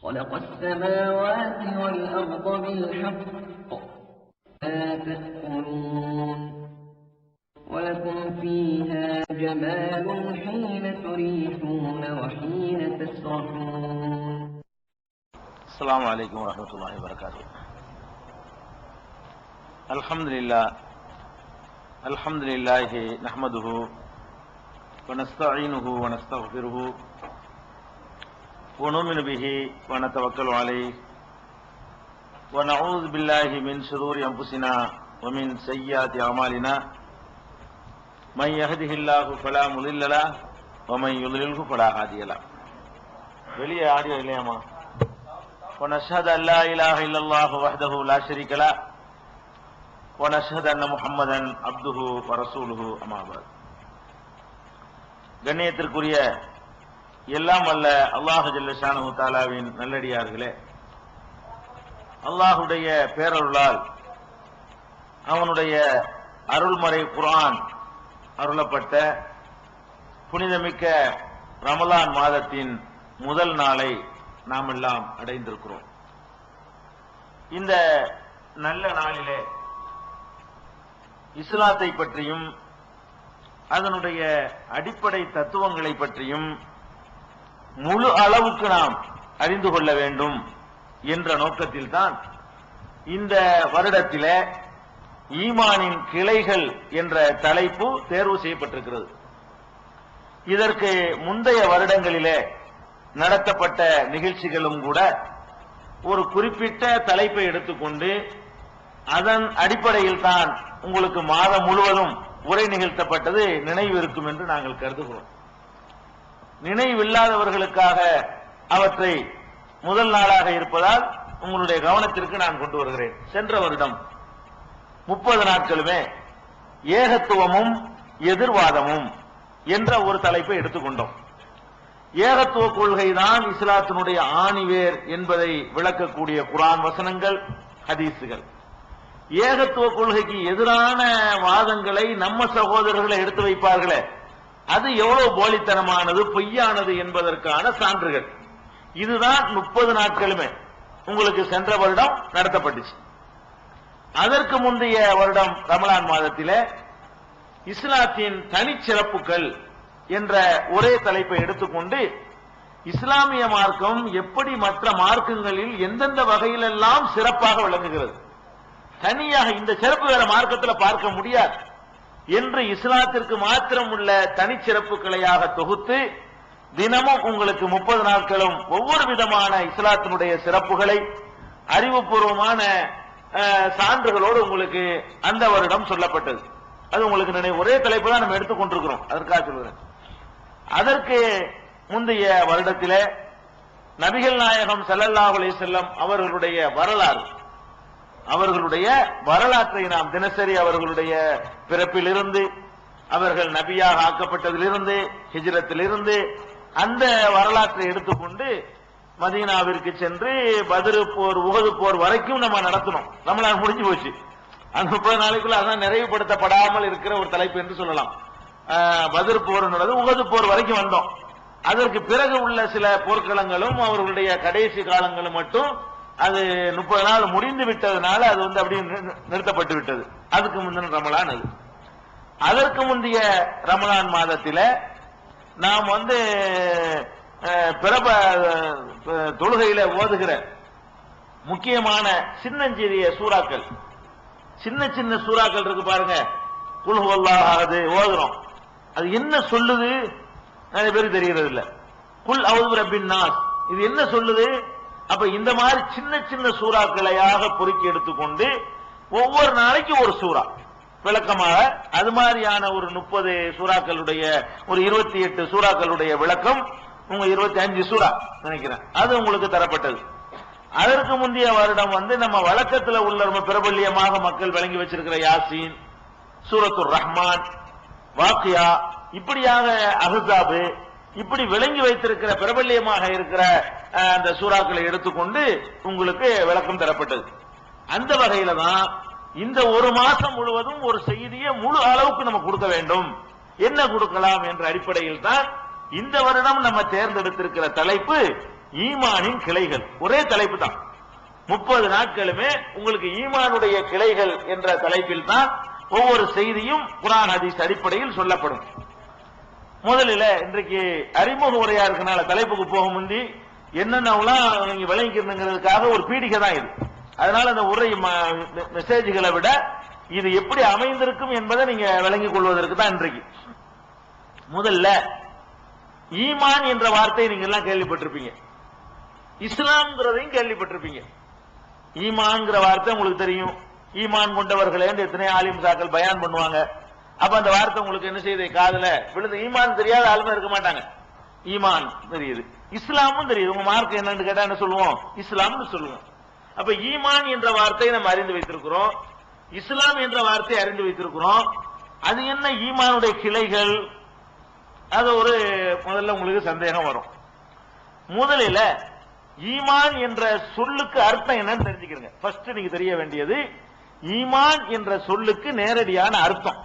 خلق السماوات والأرض بالحق لا تأكلون ولكم فيها جمال حين تريحون وحين تسرحون. السلام عليكم ورحمة الله وبركاته. الحمد لله نحمده ونستعينه ونستغفره ونؤمن به ونتوكل عليه ونعوذ بالله من شرور أنفسنا ومن سيئات أعمالنا من يهده الله فلا مضل له ومن يضلله فلا هادي له. வெளியே ஆடியோ இல்லையாமா? ونشهد أن لا إله إلا الله وحده لا شريك له ونشهد أن محمدا عبده ورسوله أما بعد. கண்ணியத்திற்குரிய எல்லாம் வல்ல அல்லாஹ் ஜல்ல ஷானஹு தஆலாவின் நல்லடியார்களே, அல்லாஹுடைய பேரருளால் அவனுடைய அருள்மறை குர்ஆன் அருளப்பட்ட புனிதமிக்க ரமலான் மாதத்தின் முதல் நாளை நாம் எல்லாம் அடைந்திருக்கிறோம். இந்த நல்ல நாளிலே இஸ்லாத்தை பற்றியும் அதனுடைய அடிப்படை தத்துவங்களை பற்றியும் முழு அளவுக்கு நாம் அறிந்து கொள்ள வேண்டும் என்ற நோக்கத்தில் தான் இந்த வருடத்திலே ஈமானின் கிளைகள் என்ற தலைப்பு தேர்வு செய்யப்பட்டிருக்கிறது. இதற்கு முந்தைய வருடங்களிலே நடத்தப்பட்ட நிகழ்ச்சிகளும் கூட ஒரு குறிப்பிட்ட தலைப்பை எடுத்துக்கொண்டு அதன் அடிப்படையில் தான் உங்களுக்கு மாதம் முழுவதும் உரை நிகழ்த்தப்பட்டது நினைவு இருக்கும் என்று நாங்கள் கருதுகிறோம். நினைவில்லாதவர்களுக்காக அவற்றை முதல் நாளாக இருப்பதால் உங்களுடைய கவனத்திற்கு நான் கொண்டு வருகிறேன். சென்ற வருடம் 30 நாட்களுமே ஏகத்துவமும் எதிர்வாதமும் என்ற ஒரு தலைப்பை எடுத்துக்கொண்டோம். ஏகத்துவ கொள்கைதான் இஸ்லாத்தினுடைய ஆணிவேர் என்பதை விளக்கக்கூடிய குர்ஆன் வசனங்கள், ஹதீசுகள். ஏகத்துவ கொள்கைக்கு எதிரான வாதங்களை நம்ம சகோதரர்களை எடுத்து வைப்பார்களே, அது எவ்வளவு போலித்தனமானது, பொய்யானது என்பதற்கான சான்றுகள். இதுதான் 30 நாட்களுமே உங்களுக்கு சென்ற வருடம் நடத்தப்பட்டுச்சு. அதற்கு முந்தைய வருடம் ரமலான் மாதத்திலே இஸ்லாத்தின் தனிச்சிறப்புகள் என்ற ஒரே தலைப்பை எடுத்துக்கொண்டு இஸ்லாமிய மார்க்கம் எப்படி மற்ற மார்க்கங்களில் எந்தெந்த வகையிலெல்லாம் சிறப்பாக விளங்குகிறது, தனியாக இந்த சிறப்பு வேற மார்க்கத்தில் பார்க்க முடியாது என்று இஸ்லாத்திற்கு மாத்திரம் உள்ள தனிச்சிறப்புகளையாக தொகுத்து தினமும் உங்களுக்கு 30 நாட்களும் ஒவ்வொரு விதமான இஸ்லாத்தினுடைய சிறப்புகளை அறிவுபூர்வமான சான்றுகளோடு உங்களுக்கு அந்த வருடம் சொல்லப்பட்டது. அது உங்களுக்கு நினைவு. ஒரே தலைப்பு தான் நம்ம எடுத்துக்கொண்டிருக்கிறோம், அதற்காக சொல்கிறேன். அதற்கு முந்தைய வருடத்திலே நபிகள் நாயகம் ஸல்லல்லாஹு அலைஹி வஸல்லம் அவர்களுடைய வரலாற்றை நாம் தினசரி அவர்களுடைய பிறப்பிலிருந்து அவர்கள் நபியாக ஆக்கப்பட்டதிலிருந்து ஹிஜ்ரத்திலிருந்து அந்த வரலாற்றை எடுத்துக்கொண்டு மதீனாவிற்கு சென்று பத்ர் போர், உஹது போர் வரைக்கும் நம்ம நடத்தணும். ரமலான் முடிஞ்சு போச்சு. அந்த 30 நாளைக்குள்ள அதான் நிறைவுபடுத்தப்படாமல் இருக்கிற ஒரு தலைப்பு என்று சொல்லலாம். பத்ர் போர் நடந்தது, உஹது போர் வரைக்கும் வந்தோம். அதற்கு பிறகு உள்ள சில போர்க்களங்களும் அவர்களுடைய கடைசி காலங்களும் மட்டும் அது 30 நாள் முடிந்து விட்டதுனால அது அப்படியே நிறுத்தப்பட்டு விட்டது. அதுக்கு முந்தின ரமலான் அது. அதற்கு முந்தைய ரமலான் மாதத்தில நாம் தொழுகையில ஓதுகிற முக்கியமான சின்னஞ்சிறிய சூறாக்கள், சின்ன சின்ன சூறாக்கள் இருக்கு பாருங்க. குல் ஹுவல்லாஹ் ஓதுறோம், அது என்ன சொல்லுது நிறைய பேருக்கு தெரியறது இல்ல. குல் அஊது பிரப்பின் நாஸ் இது என்ன சொல்லுது? அப்ப இந்த மாதிரி சின்ன சின்ன சூறாக்களையாக பொறுக்கி எடுத்துக்கொண்டு ஒவ்வொரு நாளைக்கு ஒரு சூறா விளக்கமாக, அது மாதிரியான ஒரு 30 சூறாக்களுடைய ஒரு 28 சூறாக்களுடைய விளக்கம், உங்க 25 சூறா நினைக்கிறேன், அது உங்களுக்கு தரப்பட்டது. அதற்கு முந்தைய வருடம் நம்ம வழக்கத்தில் உள்ள ரொம்ப பிரபல்யமாக மக்கள் விளங்கி வச்சிருக்கிற யாசீன், சூரத்துர் ரஹ்மான், வாக்கியா, இப்படியாக அஹ்ஸாப், இப்படி விளங்கி வைத்திருக்கிற பிரபல்யமாக இருக்கிற அந்த சூறாக்களை எடுத்துக்கொண்டு உங்களுக்கு விளக்கம் தரப்பட்டது. அந்த வகையில தான் இந்த ஒரு மாசம் முழுவதும் ஒரு செய்தியை முழு அளவுக்கு நம்ம கொடுக்க வேண்டும். என்ன கொடுக்கலாம் என்ற அடிப்படையில் தான் இந்த வருடம் நம்ம தேர்ந்தெடுத்திருக்கிற தலைப்பு ஈமானின் கிளைகள். ஒரே தலைப்பு தான். 30 நாட்களுமே உங்களுக்கு ஈமானுடைய கிளைகள் என்ற தலைப்பில் தான் ஒவ்வொரு செய்தியும் குர்ஆன் ஹதீஸ் அடிப்படையில் சொல்லப்படும். முதலில் இன்றைக்கு அறிமுக உரையா இருக்கனால தலைப்புக்கு போக முந்தி என்னென்னலாம் நீங்க விளங்கிக்கிறதுக்காக ஒரு பீடிகை தான் இது. அதனால அந்த உரை மெசேஜ்களை விட இது எப்படி அமைந்திருக்கும் என்பதை நீங்க விளங்கிக் கொள்வதற்கு தான் இன்றைக்கு. முதல்ல ஈமான் என்ற வார்த்தையை நீங்க எல்லாம் கேள்விப்பட்டிருப்பீங்க, இஸ்லாம்ங்கிறதையும் கேள்விப்பட்டிருப்பீங்க. ஈமான்ங்கிற வார்த்தை உங்களுக்கு தெரியும். ஈமான் கொண்டவர்களே எத்தனை ஆலிம் சாக்கள் பயான் பண்ணுவாங்க. அப்ப அந்த வார்த்தை உங்களுக்கு என்ன செய்யுது, காதுல விழுந்து. ஈமான் தெரியாத ஆளுமே இருக்க மாட்டாங்க. ஈமான் தெரியுது, இஸ்லாமும் தெரியுது. உங்க மார்க் என்னன்னு கேட்டா என்ன சொல்லுவோம், இஸ்லாம்னு சொல்லுவோம். அப்ப ஈமான் என்ற வார்த்தையை நம்ம அறிந்து வைத்திருக்கிறோம், இஸ்லாம் என்ற வார்த்தையை அறிந்து வைத்திருக்கிறோம். அது என்ன ஈமானுடைய கிளைகள்? அது ஒரு முதல்ல உங்களுக்கு சந்தேகம் வரும். முதலில் ஈமான் என்ற சொல்லுக்கு அர்த்தம் என்னன்னு தெரிஞ்சுக்கிறீங்க. ஃபர்ஸ்ட் நீங்க தெரிய வேண்டியது ஈமான் என்ற சொல்லுக்கு நேரடியான அர்த்தம்.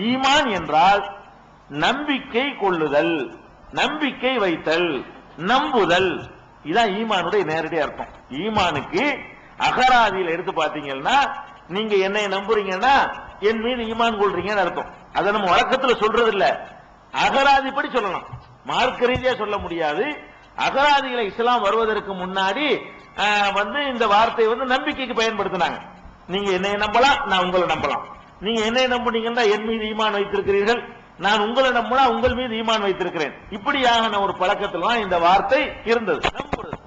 ஈமான் என்றால் நம்பிக்கை கொள்ளுதல், நம்பிக்கை வைத்தல், நம்புதல். இதான் ஈமானுடைய நேரடி அர்த்தம். ஈமானுக்கு அகராதியில் எடுத்து பார்த்தீங்கன்னா நீங்க என்னை நம்புறீங்கன்னா என் மீது ஈமான் கொள்றீங்கன்னு அர்த்தம். அதை நம்ம வழக்கத்தில் சொல்றது இல்ல, அகராதிப்படி சொல்லலாம். மார்க்க ரீதியா சொல்ல முடியாது. அகராதிகளை இஸ்லாம் வருவதற்கு முன்னாடி இந்த வார்த்தை நம்பிக்கைக்கு பயன்படுத்தினாங்க. நீங்க என்னை நம்பலாம், நான் உங்களை நம்பலாம். நீங்க என்னை நம்புனீங்கன்னா என் மீது ஈமான் வைத்திருக்கிறீர்கள், நான் உங்களை நம்பினா உங்கள் மீது ஈமான் வைத்திருக்கிறேன். இப்படியான ஒரு பழக்கத்தில் தான் இந்த வார்த்தை இருந்தது. நம்புறது,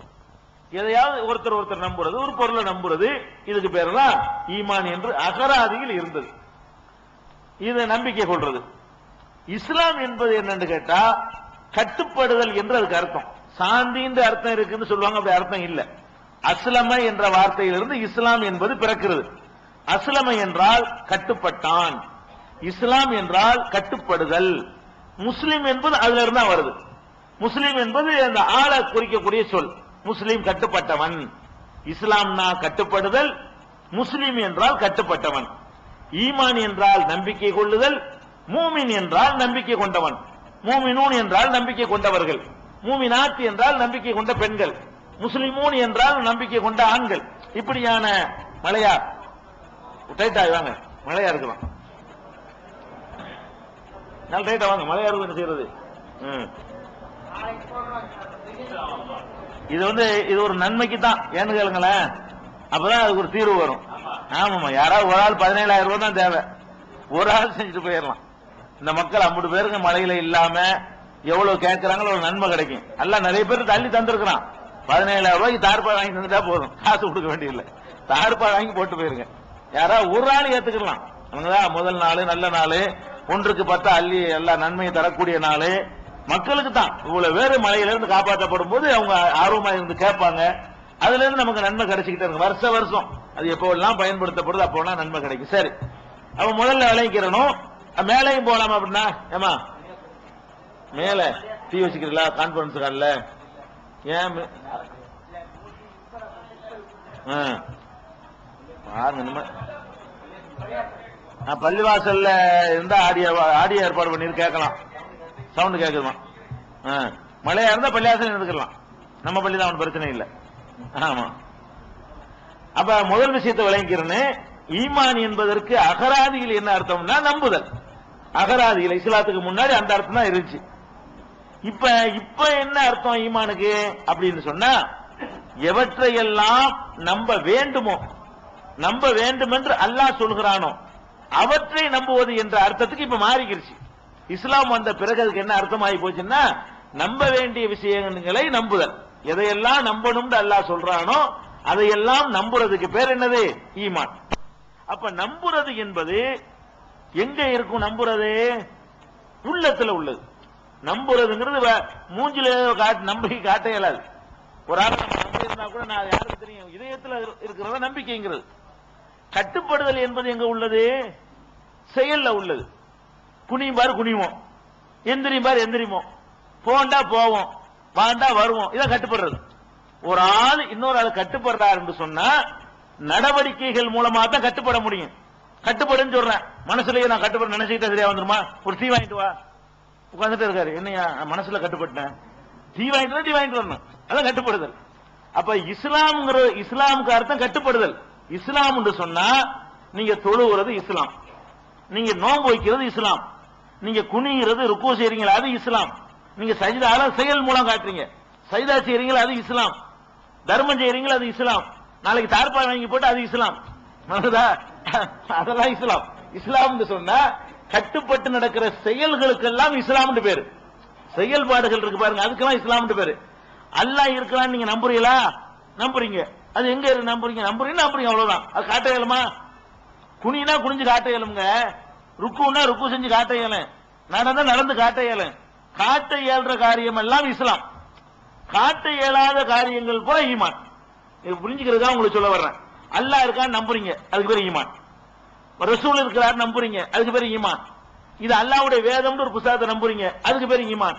எதையாவது ஒருத்தர் நம்புறது, ஒரு பொருளை நம்புறது, இதுக்கு பேர் தான் ஈமான் என்று அகராதியில் இருந்தது. இது நம்பிக்கை கொள்றது. இஸ்லாம் என்பது என்னன்னு கேட்டா கட்டுப்படுதல் என்று அதுக்கு அர்த்தம். சாந்தின்ற அர்த்தம் இருக்குன்னு சொல்லுவாங்க, அப்படி அர்த்தம் இல்ல. அஸ்லம என்ற வார்த்தையிலிருந்து இஸ்லாம் என்பது பிறக்கிறது. அஸ்லம என்றால் கட்டுப்பட்டான், இஸ்லாம் என்றால் கட்டுப்படுதல். முஸ்லிம் என்பது அதுல இருந்தா வருது. முஸ்லிம் என்பது அந்த ஆளை குறிக்கக்கூடிய சொல். முஸ்லிம் கட்டுப்பட்டவன், இஸ்லாம்னா கட்டுப்படுதல், முஸ்லிம் என்றால் கட்டுப்பட்டவன். ஈமான் என்றால் நம்பிக்கை கொள்ளுதல், மூமின் என்றால் நம்பிக்கை கொண்டவன், மூமினூன் என்றால் நம்பிக்கை கொண்டவர்கள், மூமினாத் என்றால் நம்பிக்கை கொண்ட பெண்கள், முஸ்லிமூன் என்றால் நம்பிக்கை கொண்ட ஆண்கள். இப்படியான மலையா டைட்டா வாங்க, மலையா இருக்கலாம், நல்ல டைட்டா வாங்க, மலையா இருக்கு என்ன செய்யறது. இது ஒரு நன்மைக்கு தான், ஏன்னு கேளுங்களேன், அப்பதான் அதுக்கு ஒரு தீர்வு வரும். ஆமாமா, யாராவது ஒரு ஆள் 17,000 ரூபாய் தான் தேவை, ஒரு ஆள் செஞ்சுட்டு போயிடலாம். இந்த மக்கள் 50 பேருக்கு மலையில இல்லாம எவ்வளவு கேட்கிறாங்களோ ஒரு நன்மை கிடைக்கும். எல்லாம் நிறைய பேருக்கு தள்ளி தந்திருக்கிறான். 17,000 ரூபாய்க்கு தார்பாய் வாங்கி தந்துட்டா போதும், காசு கொடுக்க வேண்டியதில்லை. தார்பாய் வாங்கி போட்டு போயிருங்க. யாராவது ஒரு ஆள் ஏத்துக்கலாம். அவங்கதான் முதல் நாள், நல்ல நாள், 1க்கு 10 அள்ளி எல்லா நன்மையை தரக்கூடிய நாள். மக்களுக்கு தான் இவ்வளவு பேரு மலையில இருந்து காப்பாற்றப்படும் போது அவங்க ஆர்வமா இருந்து கேட்பாங்க. அதுல இருந்து நமக்கு நன்மை கிடைச்சிக்கிட்டே இருக்கு வருஷம். அது எப்போ எல்லாம் பயன்படுத்தப்படுது அப்போலாம் நன்மை கிடைக்கும். சரி, அப்ப முதல்ல விளைக்கிறனும். மேலையும் போலாமா அப்படின்னா, ஏமா மேல தீ வச்சுக்கிறீங்களா கான்பரன்ஸ் காலில்? ஏன் பள்ளிவாசல்ல இருந்தா ஆடியோ ஏற்பாடு பண்ணி கேட்கலாம், சவுண்ட் கேட்குமா? மழையா இருந்தா பள்ளிவாசல் இருந்துக்கலாம், நம்ம பள்ளி தான் பிரச்சனை இல்லை. ஆமா, அப்ப முதல் விஷயத்தை விளங்கிறேன்னு, ஈமான் என்பதற்கு அகராதியில் என்ன அர்த்தம்னா நம்புதல். அகராதியில் இஸ்லாத்துக்கு முன்னாடி அந்த அர்த்தம் தான் இருந்துச்சு. இப்ப என்ன அர்த்தம் ஈமானுக்கு அப்படின்னு சொன்னா, எவற்றையெல்லாம் நம்ப வேண்டுமோ, நம்ப வேண்டும் என்று அல்லாஹ் சொல்கிறானோ அவற்றை நம்புவது என்ற அர்த்தத்துக்கு இப்ப மாறிக்கிருச்சு. இஸ்லாம் வந்த பிறகு அதுக்கு என்ன அர்த்தம் ஆகி போச்சுன்னா, நம்ப வேண்டிய விஷயங்களை நம்புதல். எதையெல்லாம் நம்பணும்னு அல்லாஹ் சொல்றானோ அதையெல்லாம் நம்புறதுக்கு பேர் என்னது? ஈமான். அப்ப நம்புறது என்பது எங்க இருக்கும்? நம்புறது உள்ளத்துல உள்ளது. நம்புறதுங்கிறது மூஞ்சில நம்பி காட்ட இயலாது. ஒரு ஆள் நம்பி இருந்தா கூட நான் யாருக்கு தெரியும், இதயத்தில் இருக்கிறத நம்பிக்கைங்கிறது. கட்டுப்படுதல் என்பது எங்க உள்ளது? செயல்ல உள்ளது. குனியும் பாரு குனிவோம், எந்திரியும் பாரு எந்திரிமோம், போண்டா போவோம், வாண்டா வருவோம். இதான் கட்டுப்படுறது. ஒரு ஆள் இன்னொரு ஆள் கட்டுப்படுறாரு என்று சொன்னா நடவடிக்கைகள் மூலமா தான் கட்டுப்பட முடியும். கட்டுப்படுன்னு சொல்றேன், மனசுலயே நான் கட்டுப்பட நினைச்சுக்கிட்டா சரியா வந்துருமா? ஒரு டீ வாங்கிட்டு வா, உட்காந்துட்டு இருக்காரு, என்னையா மனசுல கட்டுப்பட்டேன், டீ வாங்கிட்டு வரணும். அதான் கட்டுப்படுதல். அப்ப இஸ்லாமுக்கு அர்த்தம் கட்டுப்படுதல். இஸ்லாம் என்று சொன்னா நீங்க தொழுகிறது இஸ்லாம், நீங்க நோன்பு வைக்கிறது இஸ்லாம், நீங்க குனிகிறது ருக்கு செய்றீங்களா அது இஸ்லாம், நீங்க சஜிதால செயல் மூலம் காட்டுறீங்க, சஜிதா செய்றீங்களா அது இஸ்லாம், தர்மம் செய்றீங்களா அது இஸ்லாம், நாளைக்கு தார்பாய் வாங்கி போட்டு அது இஸ்லாம், அதெல்லாம் இஸ்லாம். இஸ்லாம் சொன்னா கட்டுப்பட்டு நடக்கிற செயல்களுக்கெல்லாம் இஸ்லாம் பேரு. செயல்பாடுகள் இருக்கு பாருங்க, அதுக்கெல்லாம் இஸ்லாம் பேரு. அல்லாஹ் இருக்கிறான்னு நீங்க நம்புறீங்களா? நம்புறீங்க. அது எங்க இருக்கு? நம்புறீங்க அவ்வளவுதான். அது காட்ட இயலுமா? குனினா குனிஞ்சு காட்ட இயலுங்க, ருக்குனா ருக்கு செஞ்சு காட்ட இயலும், நடந்து காட்ட இயலும். காட்ட இயல்ற காரியம் எல்லாம் இஸ்லாம், காட்ட இயலாத காரியங்கள் கூட ஈமான். புரிஞ்சுக்கிறதா உங்களுக்கு சொல்ல வர்றேன். அல்லாஹ் இருக்கான்னு நம்புறீங்க, அதுக்கு பேரு ஈமான். ரசூல் இருக்கிறார் நம்புறீங்க, அதுக்கு பேரு ஈமான். இது அல்லாஹ்வுடைய வேதம்னு ஒரு புத்தகத்தை நம்புறீங்க, அதுக்கு பேரு ஈமான்.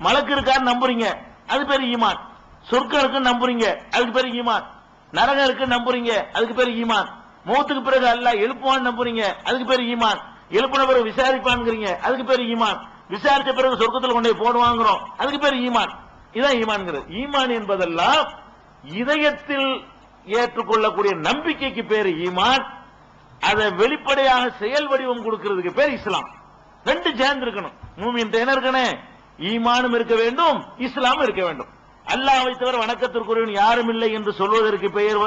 மலக்கு இருக்கான்னு நம்புறீங்க, அது பேரு ஈமான். சொர்க்கம் இருக்குன்னு நம்புறீங்க, அதுக்கு பேரு ஈமான். நரகம் இருக்குன்னு நம்புறீங்க, அதுக்கு பேரு ஈமான். மௌத்துக்கு பிறகு அல்லாஹ் எழுப்புவான்னு நம்புறீங்க, அதுக்கு பேரு ஈமான். எழுப்பின பிறகு விசாரிப்பான்ங்கிறீங்க, அதுக்கு பேரு ஈமான். விசாரிச்ச பிறகு சொர்க்கத்தில் கொண்டு போய் போடுவாங்கிறோம், அதுக்கு பேரு ஈமான். இதான் ஈமான்ங்கிறது. ஈமான் என்பதெல்லாம் இதயத்தில் ஏற்றுக்கொள்ளக்கூடிய நம்பிக்கைக்கு பேரு ஈமான். அதை வெளிப்படையாக செயல் வடிவம் கொடுக்கிறதுக்கு பேர் இஸ்லாம். ரெண்டு சேர்ந்து இருக்கணும். மூமின் என்ன இருக்கணும்? ஈமானும் இருக்க வேண்டும், இஸ்லாமும் இருக்க வேண்டும். அல்லாஹ்வை தவிர வணக்கத்திற்குரியவன் யாரும் இல்லை என்று சொல்வதற்கு பெயர்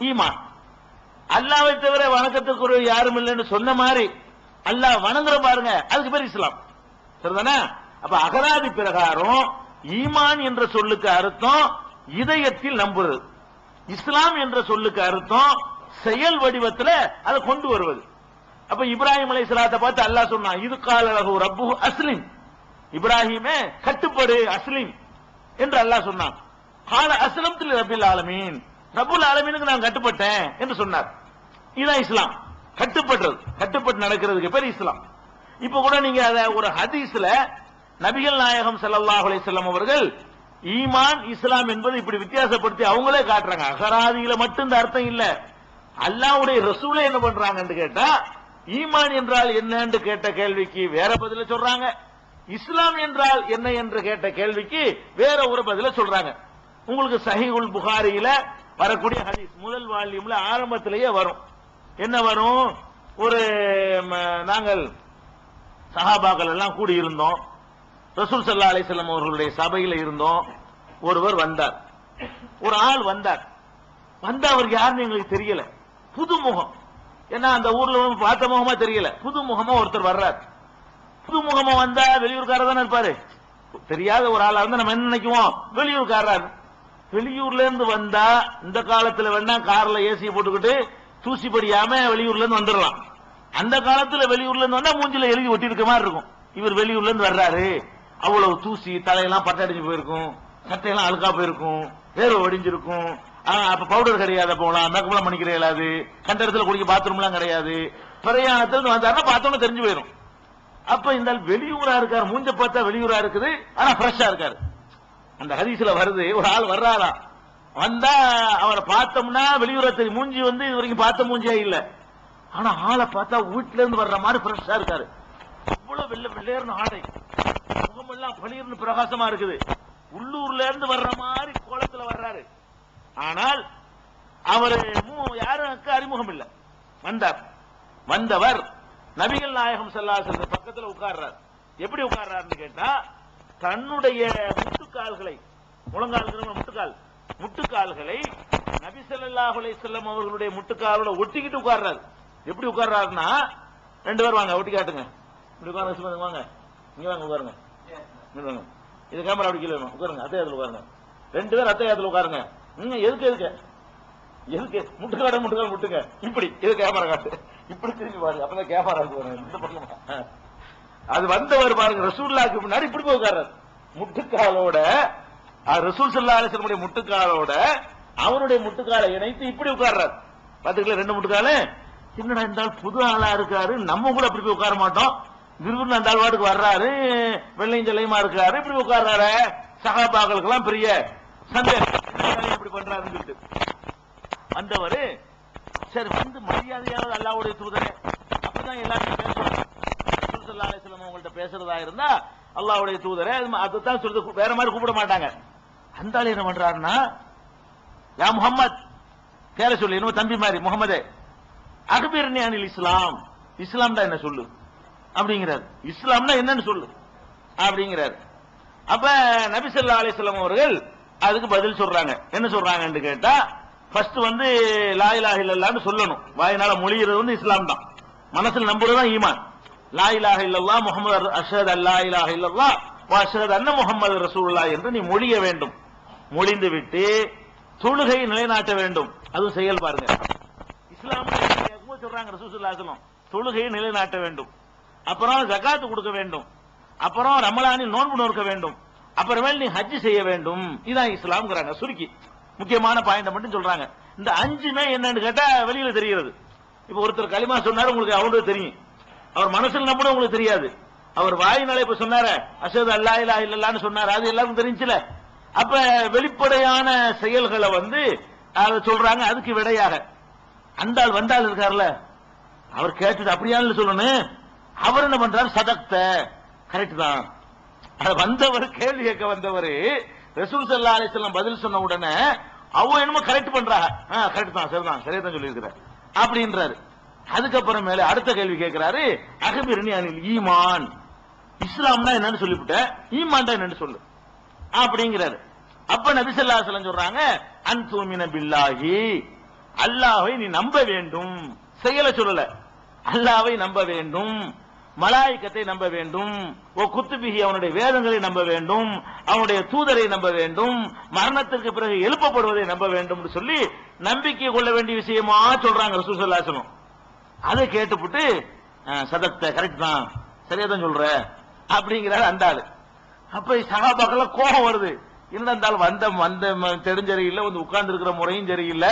ஈமான். அல்லாஹ்வை தவிர வணக்கத்திற்குரியவன் யாரும் இல்லை என்று சொன்ன மாதிரி அல்லாஹ் வணங்குற பாருங்க, அதுக்கு பேர் இஸ்லாம். சரிதானே? அப்ப அகராதி பிரகாரம் ஈமான் என்ற சொல்லுக்கு அர்த்தம் இதயத்தில் நம்புறது, இஸ்லாம் என்ற சொல்லுக்கு அர்த்தம் செயல் வடிவத்தில் அதை கொண்டு வருவது. அப்ப இப்ராஹிம் அலைஹிஸ்ஸலாத்தை பார்த்து அல்லாஹ் சொன்னான், இது கால லஹு ரப்புஹு அஸ்லிம், இப்ராஹிமே கட்டுப்படு அஸ்லிம் என்று அல்லாஹ் சொன்னான். கால அஸ்லம்து லிரப்பில் ஆலமீன், ரப்புல் ஆலமீனுக்கு நான் கட்டுப்பட்டேன் என்று சொன்னார். இதுதான் இஸ்லாம். கட்டுப்பட்டு நடக்கிறதுக்கு பேர் இஸ்லாம். இப்ப கூட நீங்க அத ஒரு ஹதீஸ்ல நபிகள் நாயகம் ஸல்லல்லாஹு அலைஹி வஸல்லம் அவர்கள் ஈமான் இஸ்லாம் என்பது இப்படி வித்தியாசப்படுத்தி அவங்களே காட்டுறாங்க. அகராதியில மட்டும் இந்த அர்த்தம் இல்ல, அல்லாஹ்வுடைய ரசூலே என்ன பண்றாங்கன்னு கேட்டா, ஈமான் என்றால் என்னன்னு கேட்ட கேள்விக்கு வேற பதில சொல்றாங்க, இஸ்லாம் என்றால் என்ன என்று கேட்ட கேள்விக்கு வேற ஒரு பதில சொல்றாங்க. உங்களுக்கு சஹீஹுல் புகாரியில வரக்கூடிய ஹதீஸ் முதல் வால்யூம்ல ஆரம்பத்திலேயே வரும். என்ன வரும்? ஒரு நாங்கள் சஹாபாக்கள் எல்லாம் கூடி இருந்தோம், ரசூல் ஸல்லல்லாஹு அலைஹி வஸல்லம் அவர்களுடைய சபையில இருந்தோம். ஒருவர் வந்தார், ஒரு ஆள் வந்தார். அவர் யாருன்னு எங்களுக்கு தெரியல, புது முகம். ஏன்னா அந்த ஊர்ல பார்த்த முகமா தெரியல, புது முகமா ஒருத்தர் வர்றார். புது முகமா வந்தா வெளியூர்காரர் தானே இருப்பாரு. தெரியாத ஒரு ஆளா இருந்தா நம்ம என்ன நினைக்குவோம்? வெளியூர்காரர். வெளியூர்ல இருந்து வந்தா இந்த காலத்துல வேணா கார்ல ஏசி போட்டுக்கிட்டு தூசி படியாம வெளியூர்ல இருந்து வந்துடலாம். அந்த காலத்துல வெளியூர்ல இருந்து வந்தா மூஞ்சில எழுதி ஒட்டி இருக்க மாதிரி இருக்கும். இவர் வெளியூர்ல இருந்து வர்றாரு, அவ்வளவு தூசி, தலையெல்லாம் பட்டடிஞ்சு போயிருக்கும், சட்டையெல்லாம் அழுக்கா போயிருக்கும், வேர்வை வடிஞ்சிருக்கும். அப்ப பவுடர் கிடையாது, போலாம் மேக்கப் எல்லாம் பண்ணிக்கிற இயலாது, கண்ட இடத்துல குடிக்க பாத்ரூம் எல்லாம் கிடையாது. பிரயாணத்துல வந்தாருன்னா பார்த்தோன்னு தெரிஞ்சு போயிடும். அப்ப இந்த வெளியூரா இருக்காரு, மூஞ்ச பார்த்தா வெளியூரா இருக்குது, ஆனா ஃப்ரெஷ்ஷா இருக்காரு. அந்த ஹதீஸ்ல வருது, ஒரு ஆள் வர்றாரா, வந்தா அவரை பார்த்தோம்னா வெளியூரா தெரியும், மூஞ்சி இது வரைக்கும் பார்த்த மூஞ்சியா இல்ல, ஆனா ஆளை பார்த்தா வீட்டுல இருந்து வர்ற மாதிரி ஃப்ரெஷ்ஷா இருக்காரு. அவ்வளவு வெள்ளையர்னு ஆடை, முகமெல்லாம் பளிர்னு பிரகாசமா இருக்குது, உள்ளூர்ல இருந்து வர்ற மாதிரி கோலத்துல வர்றாரு. ஆனால் அவர் யாருக்கு அறிமுகம் இல்ல. வந்தவர் நபிகள் நாயகம் ஸல்லல்லாஹு அலைஹி வஸல்லம் பக்கத்துல உட்கார்றார். எப்படி உட்கார்றாருன்னு கேட்டா, தன்னுடைய முட்டுக்கால்களை, முழங்கால் முட்டுக்கால்களை நபி ஸல்லல்லாஹு அலைஹி வஸல்லம் அவர்களுடைய முட்டுக்காலோட ஒட்டிக்கிட்டு உட்கார்றாரு. எப்படி உட்கார்றாருன்னா, ரெண்டு பேர் வாங்க ஒட்டி காட்டுங்க, இப்படி உட்காருங்க, வாங்க இங்க வாங்க உட்காருங்க, இது கேமரா அப்படி கீழே உட்காருங்க, அத்தையாத்துல உட்காருங்க, ரெண்டு பேர் அத்தையாத்துல உட்காருங்க. எதுக்கு முட்டுக்கால் முட்டுங்க, இப்படி இது கேமரா காட்டு, இப்படி திரும்பி பாருங்க, அப்பதான் கேமரா இருக்கு. அது வந்தவர் பாருங்க, ரசூலுல்லாஹ்க்கு முன்னாடி இப்படி போய் உட்கார்றாரு, முட்டுக்காலோட ரசூல் ஸல்லல்லாஹு அலைஹி வஸல்லம் முட்டுக்காலோட அவருடைய முட்டுக்காலை இணைத்து இப்படி உட்கார்றாரு. பாத்துக்கல, ரெண்டு முட்டுக்கால. என்னடா இருந்தாலும் புது ஆளா இருக்காரு, நம்ம கூட அப்படி போய் உட்கார மாட்டோம், விரும்புன்னு அந்த ஆழ்வாட்டுக்கு வர்றாரு, வெள்ளையும் ஜல்லையுமா இருக்காரு, இப்படி உட்கார்றாரு. சஹாபாக்களுக்கு எல்லாம் பெரிய சந்தேகம், இப்படி பண்றாருன்னு சொல்லிட்டு வந்தவரு, சரி வந்து மரியாதையாவது அல்லாஹ்வுடைய தூதரே, அப்பதான் எல்லாரும் பேசுவாங்க. ரசூல் ஸல்லல்லாஹு அலைஹி வஸல்லம் அவங்கள்ட்ட பேசுறதா இருந்தா அல்லாஹ்வுடைய தூதரே அதுதான் சொல்றது, வேற மாதிரி கூப்பிட மாட்டாங்க. அந்த ஆளு என்ன பண்றாருன்னா, யா முஹம்மத், பேர சொல்லு, இன்னும் தம்பி மாதிரி முகமதே, அக்பிர்னி அனில் இஸ்லாம், இஸ்லாம் தான் என்ன சொல்லு அப்படிங்கிறார். இஸ்லாம்னா என்னன்னு சொல்லு அப்படிங்கிறார். அப்ப நபி ஸல்லல்லாஹு அலைஹி வஸல்லம் அவர்கள் அதுக்கு பதில் சொல்றாங்க. என்ன சொல்றாங்கன்னு கேட்டா, ஃபர்ஸ்ட் வந்து லா இலாஹ இல்லல்லாஹ்னு சொல்லணும். வாயினால மொழிகிறது வந்து இஸ்லாம் தான், மனசுல நம்புறது தான் ஈமான். லா இலாஹ இல்லல்லாஹ் முஹம்மது அஷ்ஹது அல்லா இலாஹ இல்லல்லாஹ் வ அஷ்ஹது அன்ன முஹம்மது ரசூலுல்லாஹ் என்று நீ மொழிய வேண்டும். மொழிந்து விட்டு தொழுகை நிலைநாட்ட வேண்டும். அதுவும் செயல் பாருங்க. இஸ்லாம் சொல்றாங்க ரசூலுல்லாஹி அலைஹி வஸல்லம், தொழுகையை நிலைநாட்ட வேண்டும். அப்புறம் ஜகாத் கொடுக்க வேண்டும். அப்புறம் ரமலானில் நோன்பு நோக்க வேண்டும். அப்புறமேல் நீ ஹஜ் செய்ய வேண்டும். இதான் இஸ்லாம்ங்கறாங்க. சுருக்கி முக்கியமான பாயிண்ட் மட்டும் சொல்றாங்க. இந்த அஞ்சுமே என்னன்னு கேட்டா வெளியில தெரிகிறது. இப்ப ஒருத்தர் களிமா சொன்னாரு, உங்களுக்கு அவங்களுக்கு தெரியும். அவர் மனசுல நம்பினா உங்களுக்கு தெரியாது. அவர் வாயினால இப்ப சொன்னாரு அஷ்ஹது அல்லா இலாஹ இல்லல்லாஹ்னு சொன்னாரு, அது எல்லாருக்கும் தெரிஞ்சுல. அப்ப வெளிப்படையான செயல்களை வந்து அதை சொல்றாங்க. அதுக்கு விடையாக அந்த ஆள் வந்தால் இருக்காருல்ல, அவர் கேட்டது அப்படியான்னு சொல்லணும். அவர் என்ன பண்றாரு, சதக்த, கரெக்ட் தான். வந்தவர் கேள்வி கேட்க வந்தவர் ரசூல் ஸல்லல்லாஹு அலைஹி வஸல்லம் பதில் சொன்ன உடனே அவங்க என்னமோ கரெக்ட் பண்றாங்க. கரெக்ட் தான், சரிதான், சரியா தான் சொல்லி இருக்கிறார் அப்படின்றாரு. அதுக்கப்புறம் மேல அடுத்த கேள்வி கேட்கிறாரு, அக்பிர்னி அனில் ஈமான், இஸ்லாம்னா என்னன்னு சொல்லிவிட்ட, ஈமான் தான் என்னன்னு சொல்லு அப்படிங்கிறாரு. அப்ப நபி ஸல்லல்லாஹு அலைஹி வஸல்லம் சொல்றாங்க, அன்துமின பில்லாஹி, அல்லாஹ்வை நீ நம்ப வேண்டும். செயலை சொல்லல, அல்லாஹ்வை நம்ப வேண்டும், மலாயிக்கத்தை நம்ப வேண்டும், ஓ குத்துபிஹி, அவனுடைய வேதங்களை நம்ப வேண்டும், அவனுடைய தூதரை நம்ப வேண்டும், மரணத்திற்கு பிறகு எழுப்பப்படுவதை நம்ப வேண்டும் சொல்லி நம்பிக்கை கொள்ள வேண்டிய விஷயமா சொல்றாங்க ரசூல் ஸல்லல்லாஹு அலைஹி வஸல்லம். அதை கேட்டுப்புட்டு சதக்த, கரெக்ட் தான், சரியா தான் சொல்ற அப்படிங்கிறாரு அந்த ஆளு. அப்ப சஹாபாக்கள் கோபம் வருது. இருந்தாலும் வந்த தெரிஞ்ச சரியில்லை, வந்து உட்கார்ந்து இருக்கிற முறையும் சரியில்லை,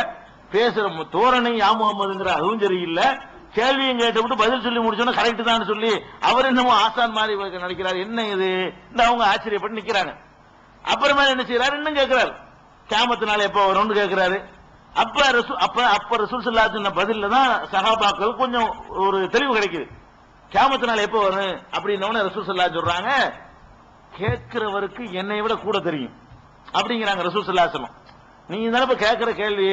பேசுற தோரணை யா முகமதுங்கிற அதுவும் சரியில்லை, கேள்வியும் கேட்டுவிட்டு பதில் சொல்லி முடிச்சோன்னா கரெக்ட் தான் சொல்லி அவர் என்னமோ ஆசான் மாதிரி நடிக்கிறார். என்ன இது, இந்த அவங்க ஆச்சரியப்பட்டு நிக்கிறாங்க. அப்புறமா என்ன செய்யறாரு, இன்னும் கேட்கிறாரு, கியாமத்தினால எப்ப வரும்னு கேட்கிறாரு. அப்ப ரசூல் ஸல்லல்லாஹு அலைஹி வஸல்லம் பதில்ல தான் சஹாபாக்கள் கொஞ்சம் ஒரு தெளிவு கிடைக்குது. கியாமத்தினால எப்ப வரும் அப்படின்னோன்னு ரசூல் ஸல்லல்லாஹு அலைஹி வஸல்லம் சொல்றாங்க, கேட்கிறவருக்கு என்னை விட கூட தெரியும் அப்படிங்கிறாங்க ரசூல் ஸல்லல்லாஹு அலைஹி வஸல்லம். நீங்க தானே கேட்கிற கேள்வி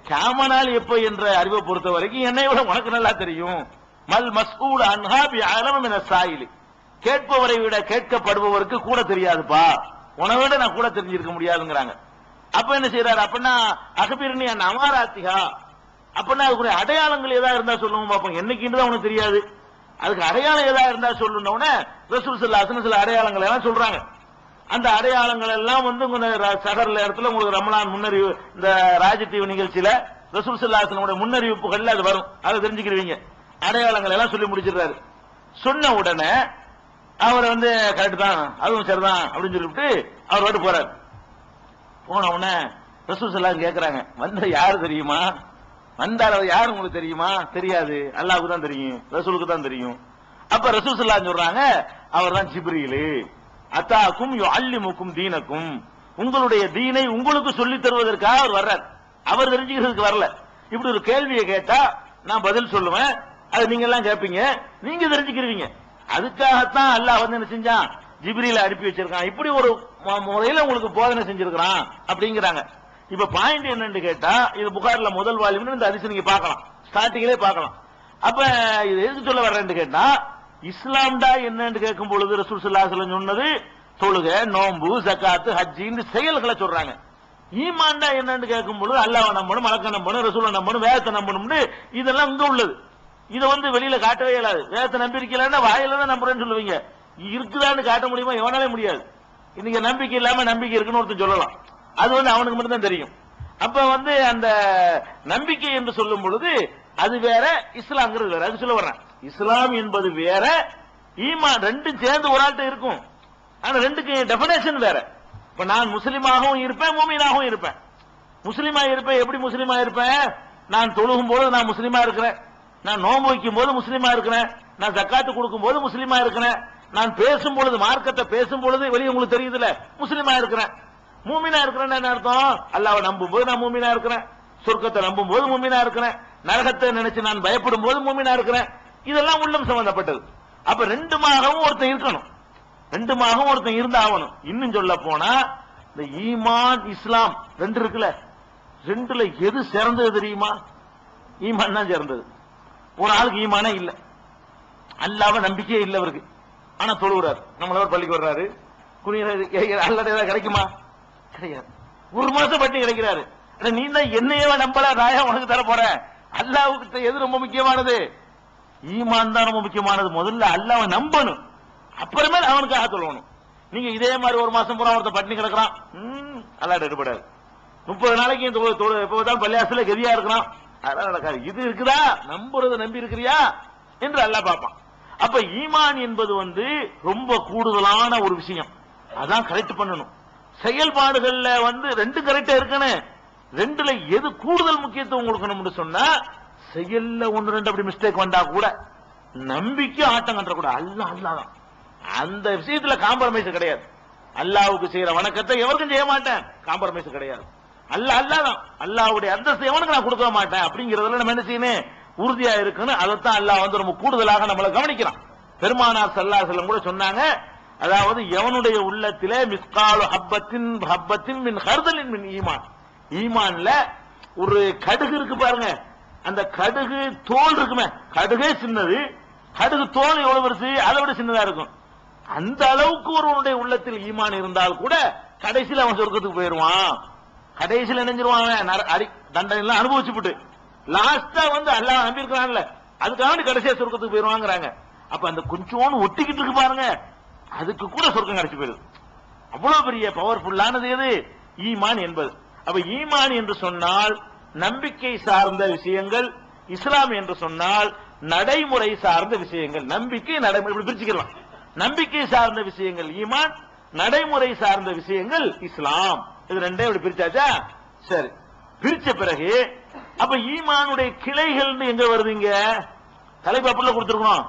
கியாமனால் எப்ப என்ற அறிவை பொறுத்த வரைக்கும் என்னை விட உனக்கு நல்லா தெரியும். மல் மஸ்ஊல் அன்ஹா பிஅலம மின ஸாயிலி, கேட்பவரை விட கேட்கப்படுபவருக்கு கூட தெரியாதுப்பா, உன விட நான் கூட தெரிஞ்சிருக்க முடியாதுங்கிறாங்க. அப்ப என்ன செய்யறாரு, அப்பனா அக்பிர்னி அன் அமாராத்திஹா, அப்பனா அதுக்குரிய அடையாளங்கள் ஏதாவது இருந்தா சொல்லுவோம் பாப்போம். என்னைக்குன்னு தான் உனக்கு தெரியாது, அதுக்கு அடையாளம் ஏதாவது இருந்தா சொல்லணும்னு ரசூல் ஸல்லல்லாஹு அலைஹி வஸல்லம் சில அடையாளங்கள் எல்லாம் சொல்றாங்க. அந்த அடையாளங்கள் எல்லாம் வந்து சகர் இடத்துல உங்களுக்கு ரமலான் முன்னறிவு, இந்த ராஜதீவு நிகழ்ச்சியில ரசூல் ஸல்லல்லாஹு அலைஹி வஸல்லம் முன்னறிவிப்புகள்ல அது வரும், அதை தெரிஞ்சுக்கிறீங்க. அடையாளங்கள் எல்லாம் சொல்லி முடிச்சிடுறாரு. சொன்ன உடனே அவர் வந்து கரெக்ட் தான், அதுவும் சரிதான் அப்படின்னு சொல்லிவிட்டு அவர் வாட்டு போறாரு. போன உடனே ரசூல் ஸல்லல்லாஹு அலைஹி கேட்கிறாங்க, வந்த யாரு தெரியுமா, வந்தார் அவர் யாரு உங்களுக்கு தெரியுமா, தெரியாது, அல்லாஹ்வுக்கு தான் தெரியும், ரசூலுக்கு தான் தெரியும். அப்ப ரசூல் ஸல்லல்லாஹு அலைஹி சொல்றாங்க, அவர் தான் ஜிப்ரீல், அத்தாக்கும் யுஅல்லிமுக்கும் தீனக்கும், உங்களுடைய தீனை உங்களுக்கு சொல்லித் தருவதற்காக அவர் வர்றார், அவர் தெரிஞ்சுக்கிறதுக்கு வரல. இப்படி ஒரு கேள்வியை கேட்டா நான் பதில் சொல்லுவேன், அது நீங்க எல்லாம் கேட்பீங்க, நீங்க தெரிஞ்சுக்கிறீங்க. அதுக்காகத்தான் அல்லாஹ் வந்து என்ன செஞ்சான், ஜிப்ரீல அனுப்பி வச்சிருக்கான், இப்படி ஒரு முறையில உங்களுக்கு போதனை செஞ்சிருக்கிறான் அப்படிங்கிறாங்க. இப்ப பாயிண்ட் என்னன்னு கேட்டா, இது புகார்ல முதல் வால்யூம்ல இந்த ஹதீஸ் நீங்க பார்க்கலாம், ஸ்டார்டிங்லே பார்க்கலாம். அப்ப இது எதுக்கு சொல்ல வர்றேன்னு கேட்டா, இஸ்லாம்டா என்னன்னு கேட்கும் பொழுது ரசூல் ஸல்லல்லாஹு அலைஹி வஸல்லம் சொன்னது தொழுகை, நோன்பு, ஜகாத், ஹஜ் இந்த செயல்களை சொல்றாங்க. ஈமான்டா என்னன்னு கேட்கும் பொழுது அல்லாஹ்வை நம்பணும், மலக்க நம்பணும், ரசூலை நம்பணும், வேதத்தை நம்பணும்னு இதெல்லாம் இங்க உள்ளது. இதை வந்து வெளியில காட்டவே இயலாது. வேதத்தை நம்பி இருக்கலன்னா வாயில தான் நம்புறேன்னு சொல்லுவீங்க, இருக்குதான்னு காட்ட முடியுமா, எவனாலே முடியாது. இன்னைக்கு நம்பிக்கை இல்லாம நம்பிக்கை இருக்குன்னு ஒருத்தர் சொல்லலாம், அது வந்து அவனுக்கு மட்டும் தான் தெரியும். அப்ப வந்து அந்த நம்பிக்கை என்று சொல்லும் பொழுது அது வேற, இஸ்லாம்ங்கிறது வேற. அது சொல்ல வர்றேன், இஸ்லாம் என்பது வேற, ஈமான் ரெண்டும் சேர்ந்து ஒரு ஆள்கிட்ட இருக்கும். ஆனா ரெண்டுக்கு டெபினேஷன் வேற. இப்ப நான் முஸ்லிமாகவும் இருப்பேன், மூமினாகவும் இருப்பேன். முஸ்லிமா இருப்பேன், எப்படி முஸ்லிமா இருப்பேன், நான் தொழுகும் போது நான் முஸ்லிமா இருக்கிறேன், நான் நோன்பு வைக்கும் போது முஸ்லிமா இருக்கிறேன், நான் ஜக்காத்து கொடுக்கும் போது முஸ்லிமா இருக்கிறேன், நான் பேசும் பொழுது மார்க்கத்தை பேசும் பொழுது வெளியே உங்களுக்கு தெரியுதுல முஸ்லிமா இருக்கிறேன். மூமினா இருக்கிறேன் என்ன அர்த்தம், அல்லாஹ்வை நம்பும் போது நான் மூமினா இருக்கிறேன், சொர்க்கத்தை நம்பும் போது மூமினா இருக்கிறேன், நரகத்தை நினைச்சு நான் பயப்படும் போது மூமினா இருக்கிறேன். இதெல்லாம் உள்ளம் சம்பந்தப்பட்டது. அப்ப ரெண்டுமாகவும் ஒருத்தன் இருக்கணும், ரெண்டுமாகவும் ஒருத்தன் இருந்தாகணும். இன்னும் சொல்ல போனா இந்த ஈமான் இஸ்லாம் ரெண்டு இருக்குல்ல, ரெண்டுல எது சிறந்தது தெரியுமா? ஈமான் தான் சிறந்தது. ஒரு ஆளுக்கு ஈமானே இல்ல, அல்லாஹ்வை நம்பிக்கையே இல்ல அவருக்கு, ஆனா தொழுகிறார், நம்மள ஒரு பள்ளிக்கு வர்றாரு, குனியறாரு, அல்லாஹ் ஏதாவது கிடைக்குமா? கிடையாது. ஒரு மாசம் பட்டி கிடைக்கிறாரு. நீ தான் என்னையவே நம்பல, ராயா உனக்கு தர போற. அல்லாஹ்வுக்கு எது ரொம்ப முக்கியமானது? ஈமான் தான் ரொம்ப முக்கியமானது. முதல்ல அல்லாஹ்வை நம்பணும், அப்புறமே அவனுக்காக சொல்லணும். நீங்க இதே மாதிரி ஒரு மாசம் பூரா ஒருத்தர் பட்டினி கிடக்குறான், அல்லாஹ் எடுபடாது. 30 நாளைக்கு எப்போதான் பள்ளியாசல கதியா இருக்கிறான், அதெல்லாம் நடக்காது. இது இருக்குதா, நம்புறது நம்பி இருக்கிறியா என்று அல்லாஹ் பார்ப்பான். அப்ப ஈமான் என்பது ரொம்ப கூடுதலான ஒரு விஷயம். அதான் கரெக்ட் பண்ணணும். செயல்பாடுகள்ல ரெண்டு கரெக்டா இருக்கணும். ரெண்டுல எது கூடுதல் முக்கியத்துவம் கொடுக்கணும்னு சொன்னா, செயல்ல ஒன்னு ரெண்டு அப்படி மிஸ்டேக் வந்தா கூட நம்பிக்கை ஆட்டம் கண்ட கூட அல்லாஹ் அந்த விஷயத்துல காம்ப்ரமைஸ் கிடையாது. அல்லாஹ்வுக்கு செய்யற வணக்கத்தை எவருக்கும் செய்ய மாட்டேன், காம்ப்ரமைஸ் கிடையாது. அல்லாஹ் தான், அல்லாஹ்வுடைய அந்தஸ்து எவனுக்கு நான் கொடுக்க மாட்டேன் அப்படிங்கறதுல நம்ம என்ன செய்யணும், உறுதியா இருக்கணும். அதைத்தான் அல்லாஹ் ரொம்ப கூடுதலாக நம்மளை கவனிக்கிறான். பெருமானார் ஸல்லல்லாஹு அலைஹி வஸல்லம் கூட சொன்னாங்க, அதாவது எவனுடைய உள்ளத்திலே மிஸ்காலு ஹப்பத்தின் மின் ஹர்தலின் மின் ஈமான், ஈமான்ல ஒரு கடுகு இருக்கு பாருங்க, அந்த கடுகு தோல் இருக்குமே, கடுகே சின்னது, கடுகு தோல் எவ்வளவு பெருசு, அதை விட சின்னதா இருக்கும். அந்த அளவுக்கு ஒருவனுடைய உள்ளத்தில் ஈமான் இருந்தால் கூட கடைசியில் அவன் சொர்க்கத்துக்கு போயிருவான். கடைசியில் நினைஞ்சிருவான், தண்டனை எல்லாம் அனுபவிச்சுட்டு லாஸ்டா அல்லாஹ் நம்பி இருக்கிறான்ல, அதுக்காக கடைசியா சொர்க்கத்துக்கு போயிருவாங்கிறாங்க. அப்ப அந்த கொஞ்சோன்னு ஒட்டிக்கிட்டு இருக்கு பாருங்க, அதுக்கு கூட சொர்க்கம் கிடைச்சு போயிருது. அவ்வளவு பெரிய பவர்ஃபுல்லானது எது? ஈமான் என்பது. அப்ப ஈமான் என்று சொன்னால் நம்பிக்கை சார்ந்த விஷயங்கள், இஸ்லாம் என்று சொன்னால் நடைமுறை சார்ந்த விஷயங்கள். நம்பிக்கை நடைமுறை பிரிச்சுக்கலாம். நம்பிக்கை சார்ந்த விஷயங்கள் ஈமான், நடைமுறை சார்ந்த விஷயங்கள் இஸ்லாம். இது ரெண்டே இப்படி பிரிச்சாச்சா? சரி, பிரிச்ச பிறகு அப்ப ஈமானுடைய கிளைகள் எங்க வருதுங்க? தலைப்பாப்புல கொடுத்திருக்கோம்.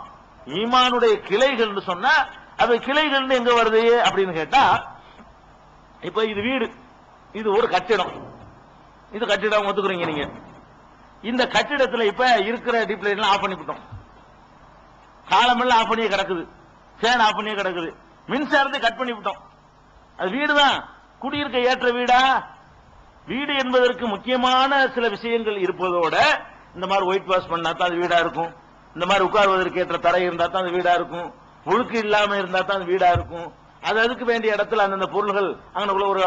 ஈமானுடைய கிளைகள் சொன்னா அது கிளைகள் எங்க வருது அப்படின்னு கேட்டா, இப்ப இது வீடு, இது ஒரு கட்டிடம், இது கட்டிடம் ஒத்துக்குறீங்க நீங்க. இந்த கட்டிடத்துல இப்ப இருக்கிற டிப் லைட் எல்லாம் ஆஃப் பண்ணிவிட்டோம், காலமெல்லாம் ஆஃப் பண்ணியே கிடக்குது, ஃபேன் ஆஃப் பண்ணியே கிடக்குது, மின்சாரத்தை கட் பண்ணி விட்டோம். அது வீடுதான், குடியிருக்க ஏற்ற வீடா? வீடு என்பதற்கு முக்கியமான சில விஷயங்கள் இருப்பதோட, இந்த மாதிரி ஒயிட் வாஷ் பண்ணா தான் அது வீடா இருக்கும், இந்த மாதிரி உட்கார்வதற்கு ஏற்ற தரை இருந்தா தான் அது வீடா இருக்கும், ஒழுக்கு இல்லாம இருந்தா தான் அது வீடா இருக்கும். அது அதுக்கு வேண்டிய இடத்துல அந்தந்த பொருள்கள் அங்கனக்குள்ள ஒரு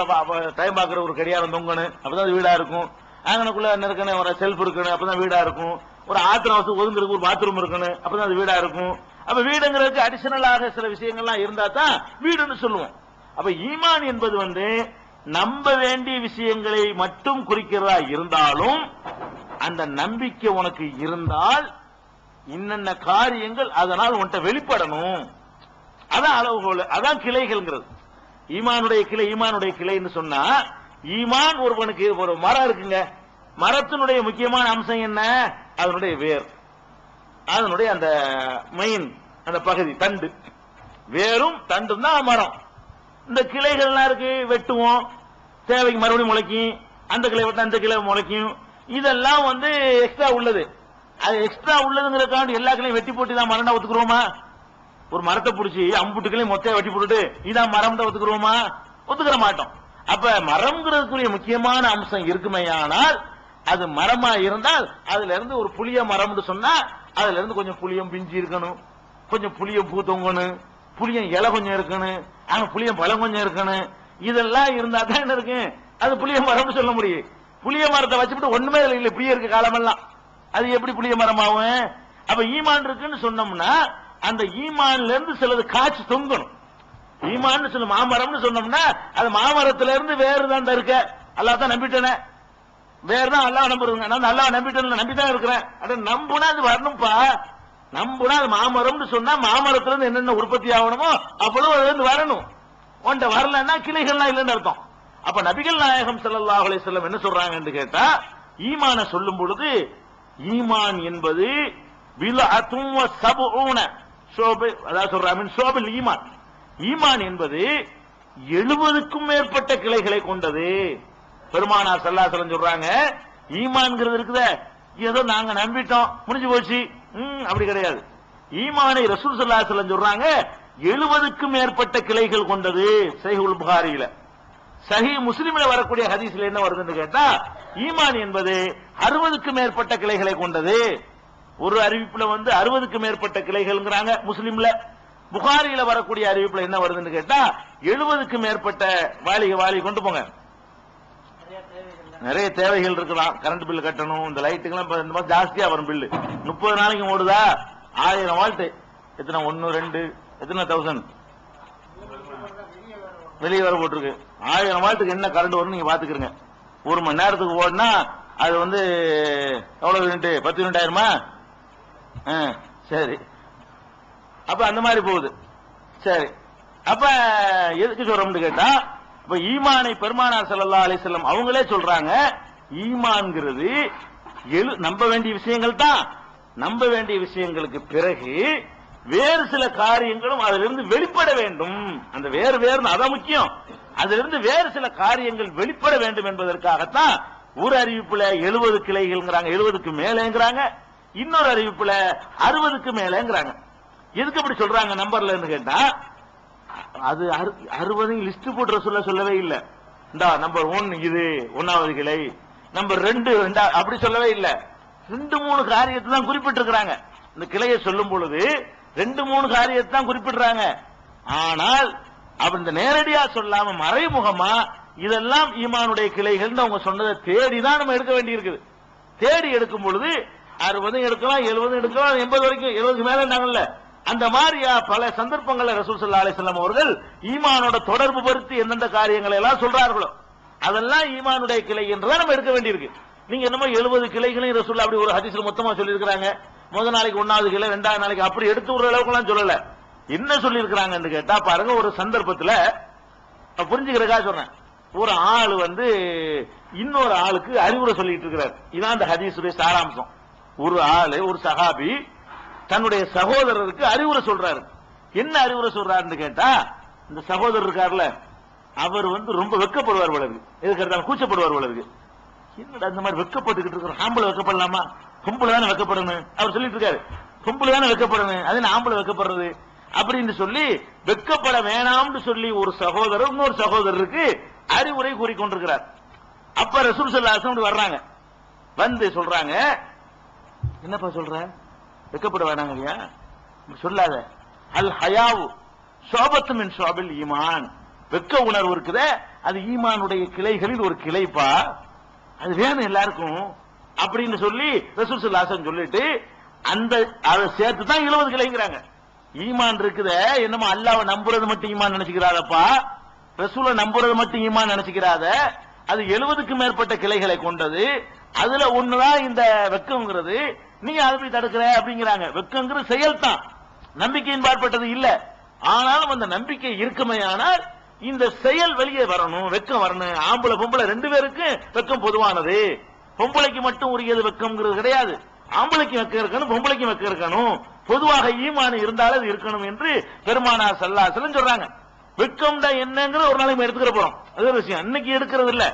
டைம் பார்க்கிற ஒரு கடியாரம் தொங்கணும், அப்பதான் அது வீடா இருக்கும். அங்கனக்குள்ள இருக்கணும் ஒரு செல்ஃப் இருக்கணும், அப்பதான் வீடா இருக்கும். ஒரு ஆத்திரம் வசதி ஒதுங்கிறதுக்கு ஒரு பாத்ரூம் இருக்கணும், அப்பதான் அது வீடா இருக்கும். அப்ப வீடுங்கிறதுக்கு அடிஷனலாக சில விஷயங்கள்லாம் இருந்தா தான் வீடுன்னு சொல்லுவோம். அப்ப ஈமான் என்பது நம்ப வேண்டிய விஷயங்களை மட்டும் குறிக்கிறதா இருந்தாலும், அந்த நம்பிக்கை உனக்கு இருந்தால் இன்னென்ன காரியங்கள் அதனால் உன்கிட்ட வெளிப்படணும். அதான் அளவுகோல், அதான் கிளைகள். ஈமானுடைய கிளை, ஈமானுடைய கிளைன்னு சொன்னா, ஈமான் ஒருவனுக்கு ஒரு மரம் இருக்குங்க, மரத்தினுடைய முக்கியமான அம்சம் என்ன? அதனுடைய வேர், அதனுடைய அந்த மெயின் அந்த பகுதி, தண்டு, வேரும் தண்டும் தான் மரம். இந்த கிளைகள் எல்லாம் இருக்கு, வெட்டுவோம், தேவைக்கு மறுபடியும் முளைக்கும், அந்த கிளை வெட்ட அந்த கிளை முளைக்கும். இதெல்லாம் எக்ஸ்ட்ரா உள்ளது. அது எக்ஸ்ட்ரா உள்ளதுங்கிறதுக்காண்டி எல்லா கிளையும் வெட்டி போட்டு தான் மரம் ஒத்துக்குறோமா? ஒரு மரத்தை பிடிச்சி அம்புட்டுக்களையும் மொத்த வெட்டி போட்டுட்டு இதான் மரம் தான் ஒத்துக்குறோமா? ஒத்துக்கிற மாட்டோம். அப்ப மரம்ங்கிறதுக்குரிய முக்கியமான அம்சம் இருக்குமையானால், அது மரமா இருந்தால் அதுல இருந்து ஒரு புளிய மரம்னு சொன்னா அதுல இருந்து கொஞ்சம் புளியம் பிஞ்சு இருக்கணும், கொஞ்சம் புளியம் பூ தொங்கணும், புளியம் இலை கொஞ்சம் இருக்கணும், ஆனா புளியம் பழம் கொஞ்சம் இருக்கணும். இதெல்லாம் இருந்தா தான் என்ன இருக்கு, அது புளிய மரம்னு சொல்ல முடியும். புளிய மரத்தை வச்சுட்டு ஒண்ணுமே இல்லை, புளிய இருக்கு காலமெல்லாம், அது எப்படி புளிய மரமாகும்? அப்ப ஈமான் இருக்குன்னு சொன்னோம்னா அந்த ஈமான்ல இருந்து சிலது காய்ச்சி தொங்கணும். ஈமான் சொல்ல மாமரம்னு சொன்னோம்னா அது மாமரத்துல இருந்து வேறு தான் இருக்க. அல்லாஹ் தான் நம்பிட்டேனே, வேறு தான் அல்லாஹ் நம்புறதுங்க. நான் அல்லாஹ் நம்பிட்டேன், நம்பிதான் இருக்கிறேன். அட நம்புனா அது வரணும்பா. நம்புனா அது மாமரம்னு சொன்னா மாமரத்துல இருந்து என்னென்ன உற்பத்தி ஆகணுமோ அவ்வளவு அது வந்து வரணும். ஒன்றை வரலன்னா கிளைகள்லாம் இல்லைன்னு அர்த்தம். அப்ப நபிகள் நாயகம் ஸல்லல்லாஹு அலைஹி வஸல்லம் என்ன சொல்றாங்கன்னு கேட்டா, ஈமான சொல்லும் பொழுது ஈமான் என்பது பில்அத்தும் வ சபூன ஷோபை, அதாவது சொல்றாங்க ஷோபில் ஈமான். ஈமான் என்பது 70க்கும் மேற்பட்ட கிளைகளை கொண்டது. பெருமானார் ஸல்லல்லாஹு அலைஹி வஸல்லம் சொல்றாங்க, ஈமான்ங்கிறது இருக்குதே, ஏதோ நாங்க நம்பிட்டோம் முடிஞ்சு போச்சு, அப்படி கிடையாது. ஈமானை ரசூல் ஸல்லல்லாஹு அலைஹி வஸல்லம் சொல்றாங்க 70க்கும் மேற்பட்ட கிளைகள் கொண்டது. சஹீஹுல் புகாரியில சஹீஹ் முஸ்லிம்ல வரக்கூடிய ஹதீஸ்ல என்ன வருதுன்னு கேட்டா, ஈமான் என்பது 60க்கு மேற்பட்ட கிளைகளை கொண்டது. ஒரு அறிவிப்புல 60க்கு மேற்பட்ட கிளைகள்ங்கறாங்க முஸ்லிம்ல. புகாரியில வரக்கூடிய அறிவிப்புல என்ன வருதுன்னு கேட்டா 70க்கு மேற்பட்ட வாலி கொண்டு போங்க. நிறைய தேவைகள் இருக்கலாம். கரண்ட் பில் கட்டணும், இந்த லைட்டுக்கெல்லாம் இந்த மாதிரி ஜாஸ்தியா வரும் பில்லு. 30 நாளைக்கு ஓடுதா 1000 வால்ட், எத்தனை 1 2 எத்தனை 1000 வெளியே வர போட்டிருக்கு. 1000 வால்ட்டுக்கு என்ன கரண்ட் வரும் நீங்க பாத்துக்கிறீங்க. 1 மணி நேரத்துக்கு ஓடுனா அது எவ்வளவு யூனிட்? 10 யூனிட் ஆயிருமா? சரி, அப்ப அந்த மாதிரி போகுது. சரி, அப்ப எதுக்கு சொல்றோம்னு கேட்டா, இப்ப ஈமானை பெருமானார் ஸல்லல்லாஹு அலைஹி வஸல்லம் அவங்களே சொல்றாங்க, ஈமான்ங்கிறது நம்ப வேண்டிய விஷயங்கள் தான். நம்ப வேண்டிய விஷயங்களுக்கு பிறகு வேறு சில காரியங்களும் அதிலிருந்து வெளிப்பட வேண்டும். அந்த வேறு அதான் முக்கியம். அதிலிருந்து வேறு சில காரியங்கள் வெளிப்பட வேண்டும் என்பதற்காகத்தான் ஒரு அறிவிப்புல 70 கிளைகள்ங்கிறாங்க, 70க்கு மேலேங்கிறாங்க. இன்னொரு அறிவிப்புல 60க்கு மேலேங்கிறாங்க. எதுக்கு அப்படி சொல்றாங்க நம்பர்ல கேட்டா, அது 60 லிஸ்ட் போட்டு ரசூலுல்லாஹ் சொல்லவே இல்லை. நம்பர் 1 இது 1வது கிளை, நம்பர் 2 அப்படி சொல்லவே இல்லை. 2-3 காரியத்தை தான் குறிப்பிட்டிருக்கிறாங்க. இந்த கிளையை சொல்லும் பொழுது 2-3 காரியத்தை தான் குறிப்பிடுறாங்க. ஆனால் அப்படி நேரடியா சொல்லாம மறைமுகமா இதெல்லாம் ஈமானுடைய கிளைகள் அவங்க சொன்னதை தேடிதான் நம்ம எடுக்க வேண்டி இருக்குது. தேடி எடுக்கும் பொழுது 60 எடுக்கலாம், 70 எடுக்கலாம், 80 வரைக்கும், 70க்கு மேல இருந்தாங்கல்ல. அந்த மாதிரியா பல சந்தர்ப்பங்கள்ல ரசூல் ஸல்லல்லாஹு அலைஹி வஸல்லம் அவர்கள் ஈமானோட தொடர்பு படுத்தி எந்தெந்த காரியங்களை எல்லாம் சொல்றார்களோ அதெல்லாம் ஈமானுடைய கிளை என்றுதான் நம்ம எடுக்க வேண்டியிருக்கு. நீங்க என்னமோ 70 கிளைகளையும் ரசூல் அப்படி ஒரு ஹதீஸ்ல மொத்தமா சொல்லி இருக்காங்க. முதல் நாளைக்கு 1வது கிளை, 2வது நாளைக்கு அப்படி எடுத்து விடுற அளவுக்கு எல்லாம் சொல்லல. என்ன சொல்லி இருக்கிறாங்க கேட்டா பாருங்க, ஒரு சந்தர்ப்பத்துல புரிஞ்சுக்கிறதுக்காக சொல்றேன். ஒரு ஆளு இன்னொரு ஆளுக்கு அறிவுரை சொல்லிட்டு இருக்கிறார். இதான் அந்த ஹதீஸுடைய சாராம்சம். ஒரு ஆளு, ஒரு சஹாபி தன்னுடைய சகோதரருக்கு அறிவுரை சொல்றாரு. என்ன அறிவுரை சொல்றாருன்னு கேட்டா, இந்த சகோதரர் இருக்காருல அவர் ரொம்ப வெக்கப்படுவார் போல இருக்கு. எதுக்கு கூச்சப்படுவார் போல இருக்கு. என்னடா இந்த மாதிரி வெக்கப்பட்டுக்கிட்டு இருக்கிற, ஆம்பளை வெக்கப்படலாமா? பொம்பளை தானே வெக்கப்படணும் அவர் சொல்லிட்டு இருக்காரு. பொம்பளை தானே வெக்கப்படணும், அது ஆம்பளை வெக்கப்படுறது அப்படின்னு சொல்லி வெக்கப்பட வேணாம்னு சொல்லி ஒரு சகோதரர் இன்னொரு சகோதரருக்கு அறிவுரை கூறிக்கொண்டிருக்கிறார். அப்ப ரசூல் ஸல்லல்லாஹு அலைஹி வஸல்லம் வர்றாங்க. சொல்றாங்க, என்னப்பா சொல்ற, வெக்கப்பட வேணாங்க இல்லையா, சொல்லாத. அல் ஹயாவு ஷுஅபத்தும் மின் ஷுஅபில் ஈமான், வெக்க உணர்வு இருக்குதே அது ஈமானுடைய கிளைகளில் ஒரு கிளைப்பா, அது வேணும் எல்லாருக்கும் அப்படின்னு சொல்லி ரசூல் ஸல்லல்லாஹு அலைஹி வஸல்லம் சொல்லிட்டு அதை சேர்த்து தான் 70 கிளைங்கிறாங்க. ஈமான் இருக்குதே என்னமோ அல்லாஹ்வை நம்புறது மட்டும் ஈமான் நினைச்சுக்கிறாதப்பா, ரசூலை நம்புறது மட்டும் ஈமான் நினைச்சுக்கிறாத, அது 70க்கு மேற்பட்ட கிளைகளை கொண்டது. அதுல ஒண்ணுதான் இந்த வெக்கம்ங்கிறது. நீ அதை போய் தடுக்கிற அப்படிங்கிறாங்க. வெக்கங்கிறது செயல் தான், நம்பிக்கையின் பார்ப்பட்டது இல்ல. ஆனாலும் அந்த நம்பிக்கை இருக்குமையானால் இந்த செயல் வெளியே வரணும், வெக்கம் வரணும். ஆம்பளை பொம்பளை 2 பேருக்கு வெக்கம் பொதுவானது. பொம்பளைக்கு மட்டும் உரியது வெக்கம்ங்கிறது கிடையாது. ஆம்பளைக்கு வெக்கம் இருக்கணும், பொம்பளைக்கு வெக்கம் இருக்கணும். பொதுவாக ஈமான் இருந்தாலும் அது இருக்கணும் என்று பெருமானார் ஸல்லல்லாஹு அலைஹி வஸல்லம் சொல்றாங்க. வெக்கம் தான் என்னங்கிற ஒரு நாளைக்கு எடுத்துக்கிற போறோம், அது ஒரு விஷயம். இன்னைக்கு எடுக்கிறது இல்ல.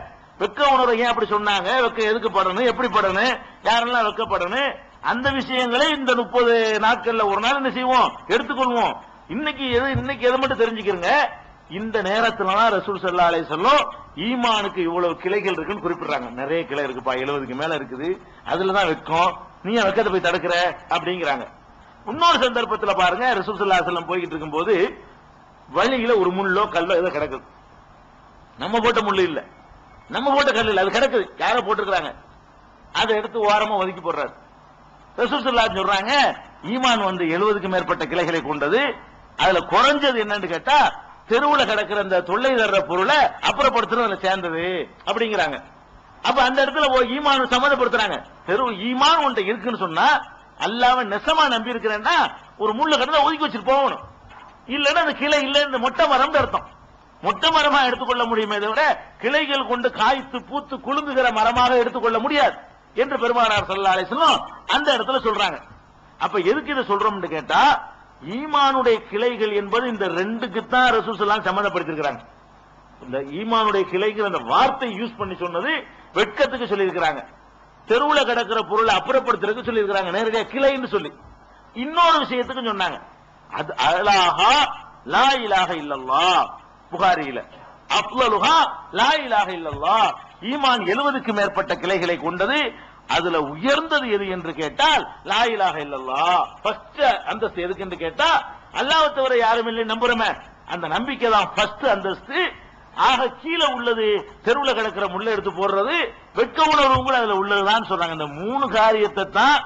வெக்க உணர்வு ஏன் அப்படி சொன்னாங்க, வெக்கம் எதுக்கு படணும், எப்படி படணும், யாரெல்லாம் வெக்கப்படணும், அந்த விஷயங்களை இந்த 30 நாட்கள்ல ஒரு நாள் என்ன செய்வோம், எடுத்துக்கொள்வோம். இன்னைக்கு எதை மட்டும் தெரிஞ்சுக்கிறங்க, இந்த நேரத்துலதான் ரசூல் ஸல்லல்லாஹு அலைஹி வஸல்லம் ஈமானுக்கு இவ்வளவு கிளைகள் இருக்குன்னு குறிப்பிடுறாங்க. நிறைய கிளை இருக்குப்பா, 70க்கு மேல இருக்குது, அதுலதான் வெக்கம், நீ வெக்கத்தை போய் தடுக்கிற அப்படிங்கிறாங்க. இன்னொரு சந்தர்ப்பத்துல பாருங்க, ரசூல் ஸல்லல்லாஹு அலைஹி வஸல்லம் போய்கிட்டு இருக்கும்போது வழியில ஒரு முள்ளோ கல்லோ ஏதோ கிடக்குது. நம்ம போட்ட முள்ளு இல்ல, நம்ம போட்ட கல் இல்ல, அது கிடக்குது, யாரோ போட்டிருக்கிறாங்க. அதை எடுத்து ஓரமா ஒதுக்கி போடுறாரு. ரசூல் ஸல்லல்லாஹு அலைஹி சொல்றாங்க, ஈமான் 70க்கு மேற்பட்ட கிளைகளை கொண்டது. அதுல குறைஞ்சது என்னன்னு கேட்டா, தெருவுல கிடக்கிற அந்த தொல்லை தர்ற பொருளை அப்புறப்படுத்துறதுல சேர்ந்தது அப்படிங்கிறாங்க. அப்ப அந்த இடத்துல ஈமான் சம்மதப்படுத்துறாங்க. ஈமான் ஒன்றை இருக்குன்னு சொன்னா, அல்லாஹ்வை நெசமா நம்பி இருக்கிறேன்னா ஒரு முள்ளு கடந்தா ஒதுக்கி வச்சுட்டு போகணும். இல்லன்னா அந்த கிளை இல்ல, இந்த மொட்டை மரம் அர்த்தம். மொட்டை மரமா எடுத்துக்கொள்ள முடியுமே தவிர கிளைகள் கொண்டு காய்த்து பூத்து குலுங்குகிற மரமாக எடுத்துக்கொள்ள முடியாது என்று பெருமானார் ஸல்லல்லாஹு அலைஹி வஸல்லம் அந்த இடத்துல சொல்றாங்க. அப்ப எதுக்கு இதை சொல்றோம்னு கேட்டா, ஈமானுடைய கிளைகள் என்பது இந்த 2க்கு தான் ரசூல் ஸல்லல்லாஹு அலைஹி வஸல்லம் சம்பந்தப்படுத்திருக்கிறாங்க. இந்த ஈமானுடைய கிளைகள் அந்த வார்த்தை யூஸ் பண்ணி சொன்னது வெட்கத்துக்கு சொல்லி இருக்கிறாங்க. தெருவுல கிடக்கிற பொருளை அப்புறப்படுத்துறதுக்கு சொல்லி இருக்கிறாங்க, நேரடியா கிளைன்னு சொல்லி. இன்னொரு விஷயத்துக்கு சொன்னாங்க, அது அல்லாஹ் லா இலாஹ இல்லல்லாஹ், புகாரியில அஃலலுஹா லா இலாஹ இல்லல்லாஹ். ஈமான் 70க்கு மேற்பட்ட கிளைகளை கொண்டது. அதுல உயர்ந்தது எது என்று கேட்டால் லா இலாஹ இல்லல்லாஹ். ஃபர்ஸ்ட் அந்தஸ்து எதுக்கு என்று கேட்டா அல்லாஹ்வை தவிர யாரும் இல்லை நம்புறமே, அந்த நம்பிக்கை தான் ஃபர்ஸ்ட் அந்தஸ்து. ஆக கீழே உள்ளது தெருவுல கிடக்கிற முள்ள எடுத்து போடுறது, வெட்க உணர்வும் கூட அதுல உள்ளதுதான் சொல்றாங்க. இந்த 3 காரியத்தை தான்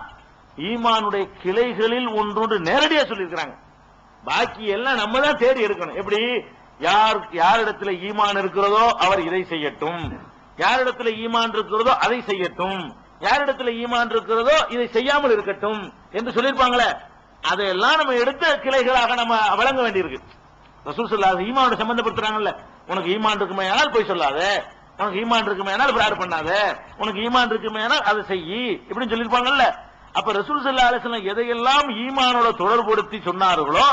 ஈமானுடைய கிளைகளில் ஒன்றொன்று நேரடியா சொல்லியிருக்கிறாங்க. பாக்கி எல்லாம் நம்ம தான் தேடி எடுக்கணும். எப்படி? யாரிடத்துல ஈமான் இருக்கிறதோ அவர் இதை செய்யட்டும், யாரிடத்துல ஈமான் இருக்கிறதோ அதை செய்யட்டும், யாரிடத்துல ஈமான் இருக்கிறதோ இதை செய்யாமல் இருக்கட்டும் என்று சொல்லியிருப்பாங்களே, அதையெல்லாம் நம்ம எடுத்த கிளைகளாக நம்ம வழங்க வேண்டியிருக்கு. ரசூல் ஸல்லல்லாஹு அலைஹி ஈமானோட சம்பந்தப்படுத்துறாங்கல்ல, உனக்கு ஈமான் இருக்குமே ஆனால் போய் சொல்லாத, உனக்கு ஈமான் இருக்குமே ஆனால் பிரார் பண்ணாத, உனக்கு ஈமான் இருக்குமே ஆனால் அதை செய்யி, இப்படின்னு சொல்லியிருப்பாங்கல்ல. அப்ப ரசூல் ஸல்லல்லாஹு அலைஹி வஸல்லம் எதையெல்லாம் ஈமானோட தொடர்புபடுத்தி சொன்னார்களோ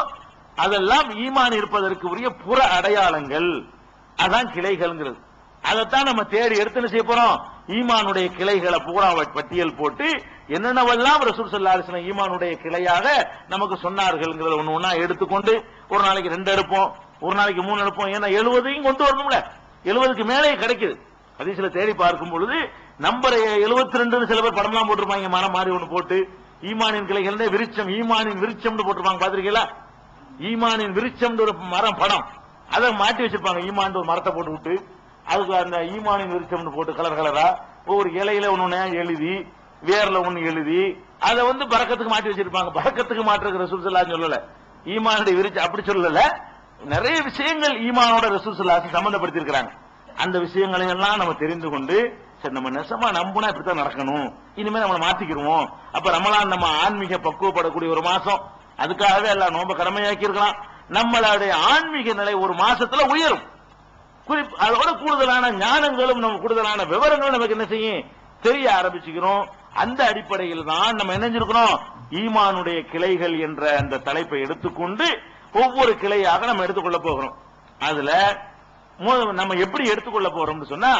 அதெல்லாம் ஈமான் இருப்பதற்கு உரிய புற அடையாளங்கள், அதான் கிளைகள்ங்கிறது. அதைத்தான் நம்ம தேடி எடுத்து என்ன செய்ய போறோம்? ஈமானுடைய கிளைகளை பூரா பட்டியல் போட்டு என்னென்னவெல்லாம் ரசூல் ஸல்லல்லாஹு அலைஹி வஸல்லம் ஈமானுடைய கிளையாக நமக்கு சொன்னார்கள்ங்கிறத ஒண்ணு ஒண்ணா எடுத்துக்கொண்டு ஒரு நாளைக்கு 2 எடுப்போம், ஒரு நாளைக்கு 3 எடுப்போம். ஏன்னா 70 கொண்டு வரணும்ல, 70க்கு மேலே கிடைக்குது. ஹதீஸ்ல தேடி பார்க்கும் பொழுது நம்பர் 72 சில பேர் படம்லாம் போட்டிருப்பாங்க, மரம் மாதிரி ஒண்ணு போட்டு ஈமானின் கிளைகள் விருட்சம், ஈமானின் விருட்சம் போட்டிருப்பாங்க, பாத்திருக்கீங்களா? ஈமானின் விருட்சம் ஒரு மரம் படம், அதை மாட்டி வச்சிருப்பாங்க. ஈமான் ஒரு மரத்தை போட்டு விட்டு அதுக்கு அந்த ஈமானின் விருட்சம் போட்டு கலர் கலரா ஒவ்வொரு இலையில ஒண்ணு எழுதி வேர்ல ஒண்ணு எழுதி அதை பரக்கத்துக்கு மாட்டி வச்சிருப்பாங்க. பரக்கத்துக்கு மாற்றுற ரசூல் ஸல்லல்லாஹு அலைஹி சொல்லல, ஈமானுடைய விருட்சம் அப்படி சொல்லல. நிறைய விஷயங்கள் ஈமானோட ரசூல் ஸல்லல்லாஹு அலைஹி சம்பந்தப்படுத்தி இருக்காங்க. அந்த விஷயங்களை எல்லாம் நம்ம தெரிந்து கொண்டு சரி நம்ம நெசமா நம்புனா இப்படித்தான் நடக்கணும், இனிமே நம்மளை மாத்திக்கிடுவோம். அப்ப ரமலான் நம்ம ஆன்மீக பக்குவப்படக்கூடிய ஒரு மாசம், அதுக்காகவே எல்லாம் நோம்ப கடமையாக்கி இருக்கலாம். நம்மளுடைய ஆன்மீக நிலை ஒரு மாசத்துல உயரும். அதோட கூடுதலான ஞானங்களும் நம்ம கூடுதலான விவரங்களும் நமக்கு என்ன செய்யும் தெரிய ஆரம்பிச்சுக்கிறோம். அந்த அடிப்படையில் தான் நம்ம என்னஞ்சிருக்கிறோம், ஈமானுடைய கிளைகள் என்ற அந்த தலைப்பை எடுத்துக்கொண்டு ஒவ்வொரு கிளையாக நம்ம எடுத்துக்கொள்ள போகிறோம். அதுல நம்ம எப்படி எடுத்துக்கொள்ள போறோம்னு சொன்னா,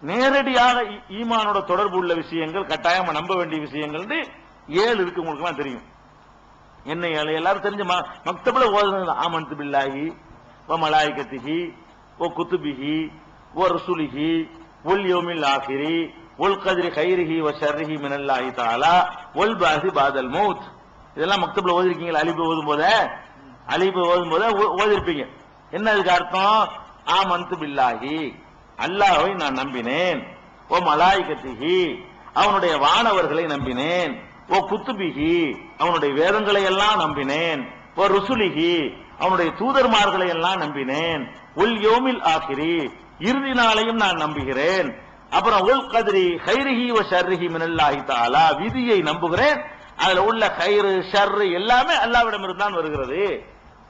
நேரடியாக ஈமானோட தொடர்பு உள்ள விஷயங்கள், கட்டாயமா நம்ப வேண்டிய விஷயங்கள் 7 இருக்கு. உங்களுக்கு எல்லாம் தெரியும் என்ன 7? எல்லாரும் தெரிஞ்ச மக்தப்ல ஓதுனது ஆமன்து பில்லாஹி வ மலாயிகத்திஹி வ குதுபிஹி வ ருசுலிஹி வல் யௌமில் ஆகிரி வல் கத்ரி கைரிஹி வ ஷர்ரிஹி மினல்லாஹி தஆலா வல் பாஸி பாதல் மௌத். இதெல்லாம் மக்தப்ல ஓதிருக்கீங்களா? அலிபு ஓதும்போது ஓதிருப்பீங்க. என்ன அதுக்கு அர்த்தம்? ஆமன்து பில்லாஹி, அல்லாஹ்வை நான் நம்பினேன், ஓ மலாயிகத்திஹி, அவனுடைய வானவர்களை நம்பினேன், ஓ குத்துபிஹி, அவனுடைய வேதங்களை எல்லாம் நம்பினேன், ஓ ருசுலிஹி, அவனுடைய தூதர்மார்களை எல்லாம் நம்பினேன், உல் யோமில் ஆகிரி, இறுதி நாளையும் நான் நம்புகிறேன், அப்புறம் உல் கத்ரி கைரிஹி வ ஷர்ரிஹி மினல்லாஹி தஆலா, விதியை நம்புகிறேன், அதுல உள்ள கைரு ஷர்ரு எல்லாமே அல்லாஹ்விடமிருந்து தான் வருகிறது.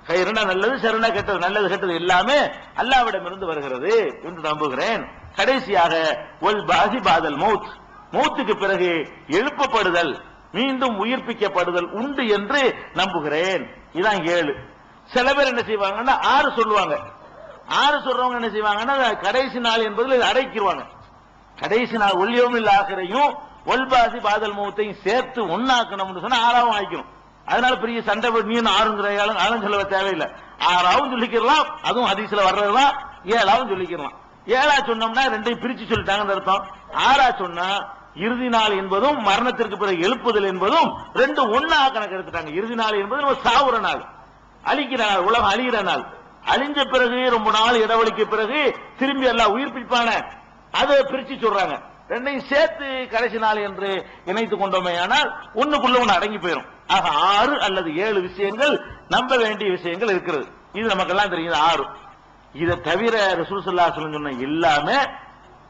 கைருனா நல்லது, ஷர்னா கெட்டது, நல்லது கெட்டது எல்லாமே அல்லாஹ்விடமிருந்து வருகிறது என்று நம்புகிறேன். கடைசியாக ஒல் பாஸி பாதல் மௌத், மௌத்துக்கு பிறகு எழுப்பப்படுதல், மீண்டும் உயிர்ப்பிக்கப்படுதல் உண்டு என்று நம்புகிறேன். இதான் 7. சில பேர் என்ன செய்வாங்கன்னா 6 சொல்லுவாங்க. 6 சொல்றவங்க என்ன செய்வாங்கன்னா கடைசி நாள் என்பதில் அடைக்கிடுவாங்க. கடைசி நாள் ஒல்லியோமில் ஆகிறையும் ஒல்பாசி பாதல் மௌத்தையும் சேர்த்து ஒன்னாக்கணும்னு சொன்னா 6ஆவும் ஆக்கணும். அதனால பெரிய சண்டை நீ 6 சொல்ல தேவையில்லை, 6ஆவும் சொல்லிக்கலாம். அதுவும் ஹதீஸ்ல வர்றதுதான் 7ஆவும் சொல்லிக்கலாம். 7ஆ சொன்னோம்னா 2ஐயும் பிரிச்சு சொல்லிட்டாங்கன்னு அர்த்தம். 6ஆ சொன்னா இறுதி நாள் என்பதும் மரணத்திற்கு பிறகு எழுப்புதல் என்பதும் 2 ஒன்னா கணக்கு எடுத்துட்டாங்க. இறுதி நாள் என்பது நம்ம சாவுற நாள், அழிக்கிற நாள், உலகம் அழிகிற நாள். அழிஞ்ச பிறகு ரொம்ப நாள் இடைவெளிக்கு பிறகு திரும்பி எல்லாம் உயிர்ப்பிப்பான, அதை பிரிச்சு சொல்றாங்க. 2ஐயும் சேர்த்து கடைசி நாள் என்று இணைத்துக் கொண்டோமே ஆனால் ஒண்ணுக்குள்ள ஒண்ணு அடங்கி போயிடும். ஆக 6 அல்லது 7 விஷயங்கள் நம்ப வேண்டிய விஷயங்கள் இருக்கிறது. இது நமக்கெல்லாம் தெரியுது 6. இதை தவிர ரசூல் ஸல்லல்லாஹு அலைஹி வஸல்லம் சொன்ன எல்லாமே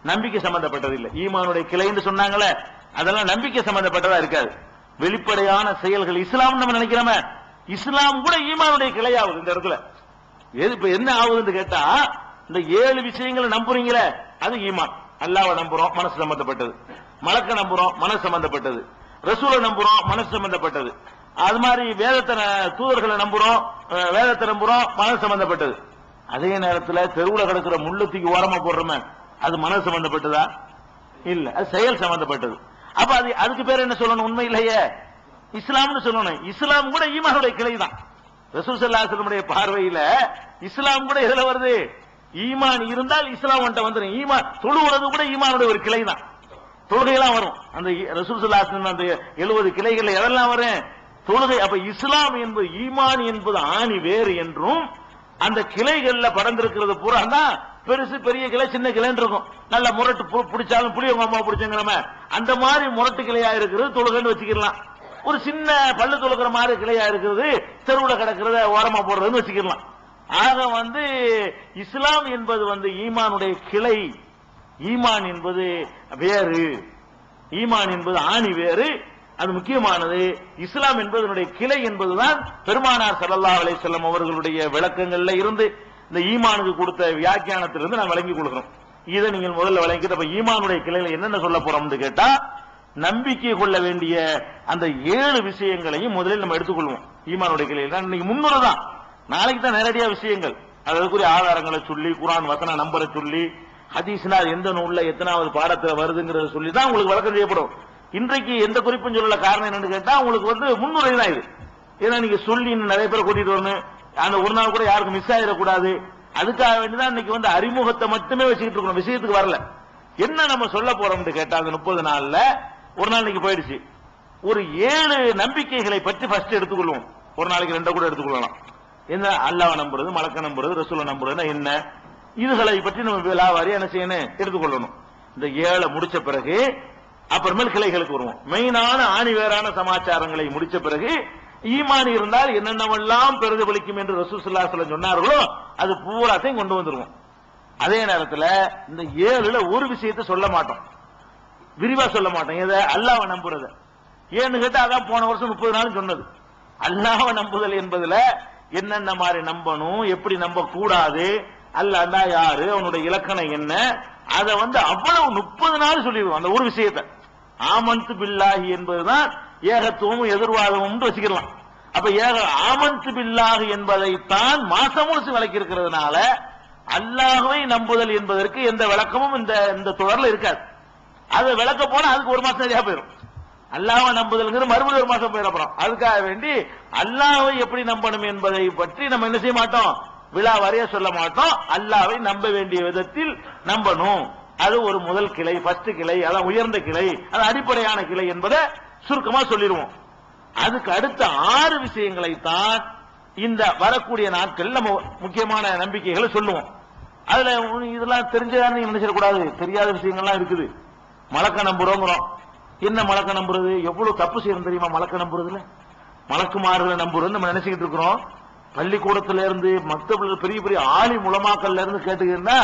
நம்பிக்கை சம்பந்தப்பட்டது இல்லை. ஈமானுடைய கிளைன்னு சொன்னாங்களே, அதெல்லாம் நம்பிக்கை சம்பந்தப்பட்டதா இருக்காது. வெளிப்படையான செயல்கள். இஸ்லாம் நம்ம நினைக்கிறோமே, இஸ்லாம் கூட ஈமானுடைய கிளையாகுது. இந்த இடத்துல இப்ப என்ன ஆகுதுன்னு கேட்டா, இந்த 7 விஷயங்களை நம்புறீங்களே அது ஈமான். அல்லாஹ்வை நம்புறோம், மனசு சம்பந்தப்பட்டது. மலக்க நம்புறோம், மனசு சம்பந்தப்பட்டது. ரசூலை நம்புறோம், மனசு சம்பந்தப்பட்டது. அது மாதிரி வேதத்தை தூதர்களை நம்புறோம், வேதத்தை நம்புறோம், மனசு சம்பந்தப்பட்டது. அதே நேரத்தில் தெருவுல கிடக்கிற முள்ளத்துக்கு ஓரமா போடுறோமே, அது மனசு சம்பந்தப்பட்டதா? இல்ல, அது செயல் சம்பந்தப்பட்டது. அப்ப அதுக்கு பேர் என்ன சொல்லணும்? உண்மை இல்லையே, இஸ்லாம்னு சொல்லணும். இஸ்லாம் கூட ஈமானுடைய கிளை தான். ரசூல் ஸல்லல்லாஹு அலைஹி வஸல்லம் பார்வையில இஸ்லாம் கூட எதுல வருது? ஈமான் இருந்தால் இஸ்லாம் வந்துடும். ஈமான் தொழுவது கூட ஈமானுடைய ஒரு கிளை தான். தொழுகையெல்லாம் வரும். அந்த ரசூல் ஸல்லல்லாஹு அலைஹி வஸல்லம் அந்த 70 கிளைகள் எதெல்லாம் வரும்? தொழுகை. அப்ப இஸ்லாம் என்பது ஈமான் என்பது ஆணி வேறு என்றும் அந்த கிளைகள்ல படர்ந்திருக்கிறது பூரா தான் பெருசு பெரிய கிளை சின்ன கிளைன்னு இருக்கும். நல்ல முரட்டு பிடிச்சாலும் புளியவங்க அம்மா பிடிச்சங்கிற அந்த மாதிரி முரட்டு கிளையா இருக்கிறது தொழுகைன்னு வச்சுக்கலாம். ஒரு சின்ன பல்லு தொழுகிற மாதிரி கிளையா இருக்கிறது தெருவுல கிடக்கிறத ஓரமா போடுறதுன்னு வச்சுக்கலாம். ஆக இஸ்லாம் என்பது ஈமானுடைய கிளை. ஈமான் என்பது வேறு, ஈமான் என்பது ஆணி வேறு, அது முக்கியமானது. இஸ்லாம் என்பதனுடைய கிளை என்பதுதான் பெருமானார் ஸல்லல்லாஹு அலைஹி வஸல்லம் அவர்களுடைய விளக்கங்கள்ல இருந்து இந்த ஈமானுக்கு கொடுத்த வியாக்கியானத்திலிருந்து நான் விளங்கி கொடுக்கிறோம். இதை நீங்கள் முதல்ல விளங்கிட்டு அப்ப ஈமானுடைய கிளையில என்னென்ன சொல்ல போறோம்னு கேட்டா, நம்பிக்கை கொள்ள வேண்டிய அந்த 7 விஷயங்களையும் முதலில் நம்ம எடுத்துக்கொள்வோம். ஈமானுடைய கிளையில இன்னைக்கு 300 தான், நாளைக்கு தான் நேரடியா விஷயங்கள். அதற்குரிய ஆதாரங்களை சொல்லி, குர்ஆன் வசன நம்பரை சொல்லி, ஹதீஸ்னா எந்த நூல்ல எத்தனாவது பாடத்துல வருதுங்கிறத சொல்லி தான் உங்களுக்கு விளக்கம் செய்யப்படும். இன்றைக்கு எந்த குறிப்பும் சொல்லல. காரணம் என்னன்னு கேட்டா, உங்களுக்கு முன்னுரை தான் இது. ஏன்னா நீங்க சொல்லி நிறைய பேரை கூட்டிட்டு வரணும், அந்த ஒரு நாள் கூட யாருக்கும் மிஸ் ஆயிடக்கூடாது. அதுக்காக வேண்டிதான் இன்னைக்கு அறிமுகத்தை மட்டுமே வச்சுக்கிட்டு இருக்கணும், விஷயத்துக்கு வரல. என்ன நம்ம சொல்ல போறோம்னு கேட்டா, அந்த 30 நாள்ல ஒரு நாள் இன்னைக்கு போயிடுச்சு. ஒரு 7 நம்பிக்கைகளை பற்றி ஃபர்ஸ்ட் எடுத்துக்கொள்வோம். ஒரு நாளைக்கு 2 கூட எடுத்துக்கொள்ளலாம். என்ன? அல்லாஹ்வை நம்புறது, மலக்க நம்புறது, ரசூலை நம்புறதுன்னா என்ன, இதுகளை பற்றி நம்ம விலாவாரியா என்ன செய்யணும், எடுத்துக்கொள்ளணும். இந்த 7 முடிச்ச பிறகு அப்புறமேல் கிளைகளுக்கு வருவோம். மெயினான ஆணிவேரான சமாச்சாரங்களை முடிச்ச பிறகு ஈமான் இருந்தால் என்னென்னவெல்லாம் பிரதிபலிக்கும் என்று ரசூல் ஸல்லல்லாஹு அலைஹி வஸல்லம் சொன்னார்களோ அது பூராத்தையும் கொண்டு வந்துருவோம். அதே நேரத்தில் இந்த 7ல ஒரு விஷயத்தை சொல்ல மாட்டோம், விரிவா சொல்ல மாட்டோம். எதை? அல்லாஹ்வை நம்புறது. ஏன்னு கேட்டா, அதான் போன வருஷம் 30 நாள் சொன்னது. அல்லாஹ்வை நம்புதல் என்பதுல என்னென்ன மாதிரி நம்பணும், எப்படி நம்ப கூடாது, அல்லாஹ்னா யாரு, அவனுடைய இலக்கணம் என்ன, அதை அவ்வளவு 30 நாள் சொல்லிடுவோம். அந்த ஒரு விஷயத்தை ஆமன்து பில்லாஹி என்பதுதான் ஏகத்துவமும் எதிர்வாதமும் வச்சுக்கலாம். அப்ப ஆமன்து பில்லாஹி என்பதைத்தான் மாசம் முழுசு விளக்கி இருக்கிறதுனால அல்லாஹ்வை நம்புதல் என்பதற்கு எந்த விளக்கமும் இந்த தொடர்ல இருக்காது. அதை விளக்க போனா அதுக்கு ஒரு மாசம் சரியா போயிடும். அல்லாஹ்வை நம்புதல்ங்கிற மறுபடியும் ஒரு மாசம் போயிடும். அதுக்காக வேண்டி அல்லாஹ்வை எப்படி நம்பணும் என்பதை பற்றி நம்ம என்ன செய்ய மாட்டோம், விழா வரைய சொல்ல மாட்டோம். அல்லாஹ்வை நம்ப வேண்டிய விதத்தில் நம்பணும். அது ஒரு முதல் கிளை, ஃபர்ஸ்ட் கிளை, அதான் உயர்ந்த கிளை, அது அடிப்படையான கிளை என்பதை சுருக்கமா சொல்லிடுவோம். அதுக்கு அடுத்த 6 விஷயங்களை தான் இந்த வரக்கூடிய நாட்கள் நம்ம முக்கியமான நம்பிக்கைகளை சொல்லுவோம். அதுல இதெல்லாம் தெரிஞ்சதான்னு நீங்க நினைச்சிடக்கூடாது, தெரியாத விஷயங்கள்லாம் இருக்குது. மலக்க நம்புறோங்கிறோம். என்ன மலக்க நம்புறது? எவ்வளவு தப்பு செய்யணும் தெரியுமா மலக்க நம்புறதுல? மலக்குமார்களை நம்புறது நம்ம நினைச்சுக்கிட்டு இருக்கிறோம். பள்ளிக்கூடத்துல இருந்து மக்தபுல பெரிய பெரிய ஆலி உலமாக்கள்ல இருந்து கேட்டுக்கிட்டா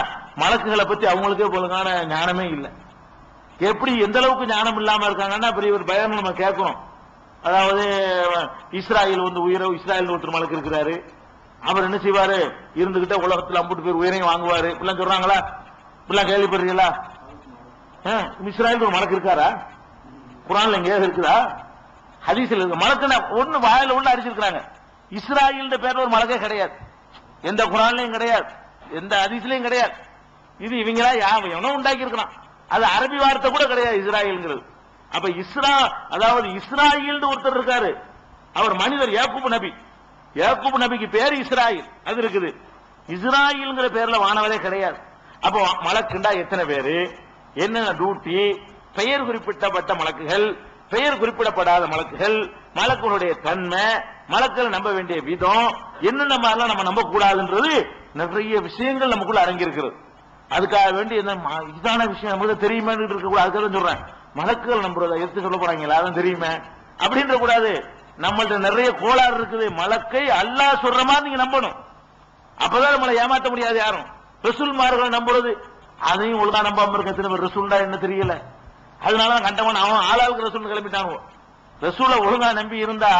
மலக்குகளை பத்தி அவங்களுக்கே போலகான ஞானமே இல்லை. எப்படி எந்த அளவுக்கு ஞானம் இல்லாம இருக்காங்கன்னா, பெரிய ஒரு பயம் நம்ம கேட்கிறோம். அதாவது இஸ்ராயல் இஸ்ராயல் ஒருத்தர் மலக்கு இருக்கிறாரு. அவர் என்ன செய்வாரு, இருந்துகிட்ட உலகத்துல 50 பேர் உயிரையும் வாங்குவாரு. இப்படிலாம் சொல்றாங்களா? இப்படிலாம் கேள்விப்படுறீங்களா? இஸ்ராயல் ஒரு மலக்கு இருக்காரா? குர்ஆன்ல எங்கேயாவது இருக்குதா? ஹதீஸ்ல இருக்கு. மலக்குன ஒண்ணு வாயில ஒண்ணு அடிச்சிருக்காங்க. இஸ்ராயல் பேர்ல ஒரு மலக்கே கிடையாது. எந்த குர்ஆன்லயும் கிடையாது, எந்த ஹதீஸ்லயும் கிடையாது. இது இவங்களா எவனோ உண்டாக்கி இருக்கிறான். அது அரபி வார்த்தை கூட கிடையாது இஸ்ராயல்ங்கிறது. அப்ப அதாவது இஸ்ராயல் ஒருத்தர் இருக்காரு, அவர் மனிதர், யாக்கூப் நபி. யாக்கூப் நபிக்கு பேர் இஸ்ராயல், அது இருக்குது. இஸ்ராயல்ங்கிற பேர்ல வானவரே கிடையாது. அப்போ மலக்குண்டா எத்தனை பேரு, என்னென்ன டியூட்டி, பெயர் குறிப்பிட்டப்பட்ட மலக்குகள், பெயர் குறிப்பிடப்படாத மலக்குகள், மலக்குகளுடைய தன்மை, மலக்களை நம்ப வேண்டிய விதம், என்னென்ன மாதிரிலாம் நம்ம நம்ப கூடாதுன்றது நிறைய விஷயங்கள் நமக்குள்ள அடங்கி இருக்கிறது. அதுக்காக வேண்டி இதான விஷயம் நமக்கு தெரியுமே இருக்க கூடாது. அதுக்காக சொல்றேன், மலக்குகள் நம்புறத எடுத்து சொல்ல போறாங்களா, அதான் தெரியுமே அப்படின்ற கூடாது. நம்மள்ட்ட நிறைய கோளாறு இருக்குது. மலக்கை அல்லாஹ் சொல்ற மாதிரி நீங்க நம்பணும். அப்பதான் நம்மளை ஏமாற்ற முடியாது யாரும். ரசூல்மார்களை நம்புறது அதையும் ஒழுங்கா நம்பாம இருக்க. ரசூல்டா என்ன தெரியல, அதனால கண்டவன் அவன் ஆளாவுக்கு ரசூல் கிளம்பிட்டாங்க. ரசூலை ஒழுங்கா நம்பி இருந்தா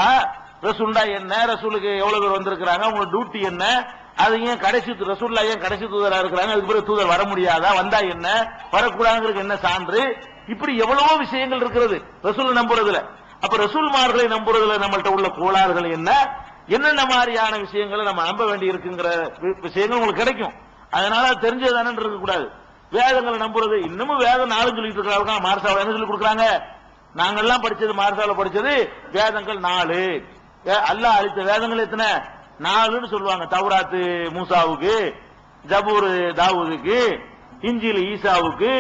ரசூல்டா என்ன, ரசூலுக்கு எவ்வளவு பேர் வந்திருக்கிறாங்க, அவங்க டியூட்டி என்ன, அதையும் கடைசி ரசூல்லா ஏன் கடைசி தூதரா இருக்கிறாங்க, அதுக்கு பிறகு தூதர் வர முடியாதா, வந்தா என்ன, வரக்கூடாதுங்கிறதுக்கு என்ன சான்று, இப்படி எவ்வளவோ விஷயங்கள் இருக்கிறது ரசூலை நம்புறதுல. அப்ப ரசூல்மார்களை நம்புறதுல நம்மள்ட்ட உள்ள கோளாறுகள் என்ன, என்னென்ன மாதிரியான விஷயங்களை நம்ம நம்ப வேண்டி இருக்குங்கிற விஷயங்கள் உங்களுக்கு கிடைக்கும். அதனால தெரிஞ்சதானே இருக்க கூடாது. வேதங்களை நம்புறது, இன்னமும் வேதம் 4 சொல்லிட்டு இருக்காங்க. மார்சாவில் என்ன சொல்லி கொடுக்குறாங்க, நாங்கெல்லாம் படிச்சது, மார்சாவில் படிச்சது வேதங்கள் 4. அல்லாஹ் அளித்த வேதங்கள் எத்தனை? 4ன்னு சொல்லுவாங்க. தௌராத்து மூசாவுக்கு, ஜபூர் தாவூதுக்கு, இஞ்சில் ஈசாவுக்கு,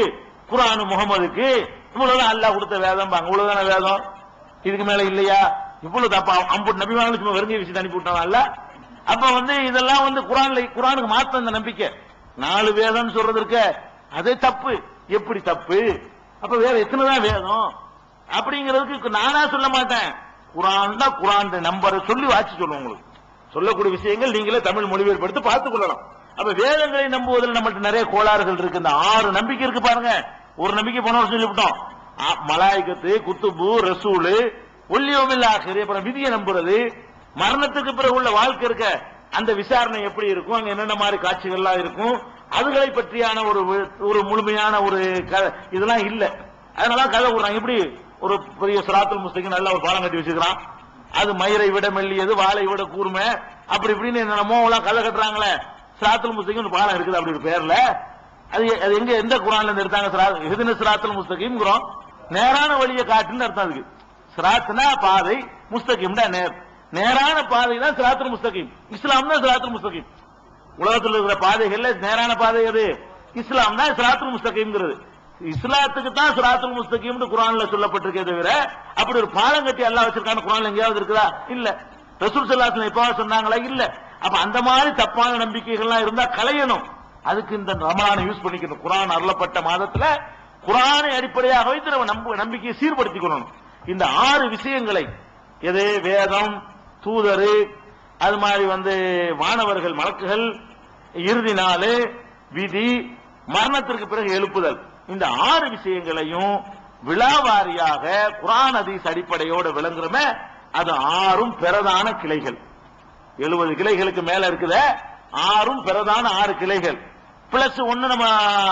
குர்ஆன் முகமதுக்கு, இவ்வளவுதான் அல்லாஹ் கொடுத்த வேதம் பாங்க. இவ்வளவுதான வேதம், இதுக்கு மேல இல்லையா? இவ்வளவு தப்பா அம்புட்டு நபிமார்களுக்கு சும்மா வெறுங்கிய விஷயத்தை அனுப்பி விட்டாங்கல்ல. அப்ப இதெல்லாம் குர்ஆனுக்கு மாத்த அந்த நம்பிக்கை. 4 வேதம் சொல்றது இருக்க, அதே தப்பு. எப்படி தப்பு? அப்ப வேற எத்தனைதான் வேதம் அப்படிங்கிறதுக்கு நானா சொல்ல மாட்டேன். குர்ஆன் தான், குர்ஆன் நம்பரை சொல்லி வாட்சி சொல்லுவோம். உங்களுக்கு சொல்லக்கூடிய விஷயங்கள் நீங்களே தமிழ் மொழிபெயர்ப்படுத்தி பார்த்துக் கொள்ளலாம். அப்ப வேதங்களை நம்புவதில் நம்மள்ட்ட நிறைய கோளாறுகள் இருக்கு. இந்த 6 நம்பிக்கை இருக்கு பாருங்க. ஒரு நம்பிக்கை போன வருஷம் சொல்லிவிட்டோம். மலாய்கத்து, குத்துபு, ரசூலு, ஒல்லியோமில் ஆகிற, அப்புறம் விதியை நம்புறது, மரணத்துக்கு பிறகு உள்ள வாழ்க்கை இருக்க அந்த விசாரணை எப்படி இருக்கும், அங்க என்னென்ன மாதிரி காட்சிகள்லாம் இருக்கும், அதுகளை பற்றியான ஒரு முழுமையான ஒரு இதெல்லாம் இல்ல. அதனால கதை விடுறாங்க. இப்படி ஒரு பெரிய சிராத்துல் முஸ்தகீம் நல்ல ஒரு பாலம் கட்டி வச்சுக்கிறான். அது மயிரை விட மெல்லியது, வாளை விட கூர்மை, அப்படி இப்படின்னு என்னென்னமோ எல்லாம் கதை கட்டுறாங்களே. சிராத்துல் முஸ்தகீம் ஒரு பாலம் இருக்குது அப்படி ஒரு பேர்ல. அது எங்க எந்த குர்ஆன்ல இருந்து எடுத்தாங்க? சிராத்துல் முஸ்தகீம் நேரான வழியை காட்டுன்னு அர்த்தம். அதுக்கு சிராத்னா பாதை, முஸ்தகீம்னா நேரான பாதை தான் சிராத்துல் முஸ்தகீம். இஸ்லாம் தான் சிராத்துல் முஸ்தகீம். உலகத்தில் இருக்கிற பாதைகள்ல நேரான பாதை அது இஸ்லாம் தான் சிராத்துல் முஸ்தகீம்ங்கிறது. இஸ்லாத்துக்கு தான் சிராத்துல் முஸ்தகீம் குர்ஆன்ல சொல்லப்பட்டிருக்கே தவிர அப்படி ஒரு பாலம் கட்டி அல்லாஹ் வச்சிருக்கான குர்ஆன்ல எங்கேயாவது இருக்குதா? இல்ல. ரசூல் ஸல்லல்லாஹு அலைஹி வஸல்லம் எப்ப சொன்னாங்களா? இல்ல. அப்ப அந்த மாதிரி தப்பான நம்பிக்கைகள்லாம் இருந்தா களையணும். அதுக்கு இந்த ரமலானை யூஸ் பண்ணிக்கணும். குர்ஆன் அருளப்பட்ட மாதத்துல குர்ஆனை அடிப்படையாக வைத்து நம்ம நம்பிக்கையை சீர்படுத்திக் கொள்ளணும். இந்த 6 விஷயங்களை, எது வேதம், தூதரு, அது மாதிரி வானவர்கள், மலக்குகள், இறுதி நாள், விதி, மரணத்திற்கு பிறகு எழுப்புதல், இந்த 6 விஷயங்களையும் விழாவாரியாக குர்ஆன் ஹதீஸ் அடிப்படையோடு விளங்குறமே. அது 6ம் பிரதான கிளைகள். 70 கிளைகளுக்கு மேல இருக்குத 6ம் பிரதான 6 கிளைகள் பிளஸ் 1 நம்ம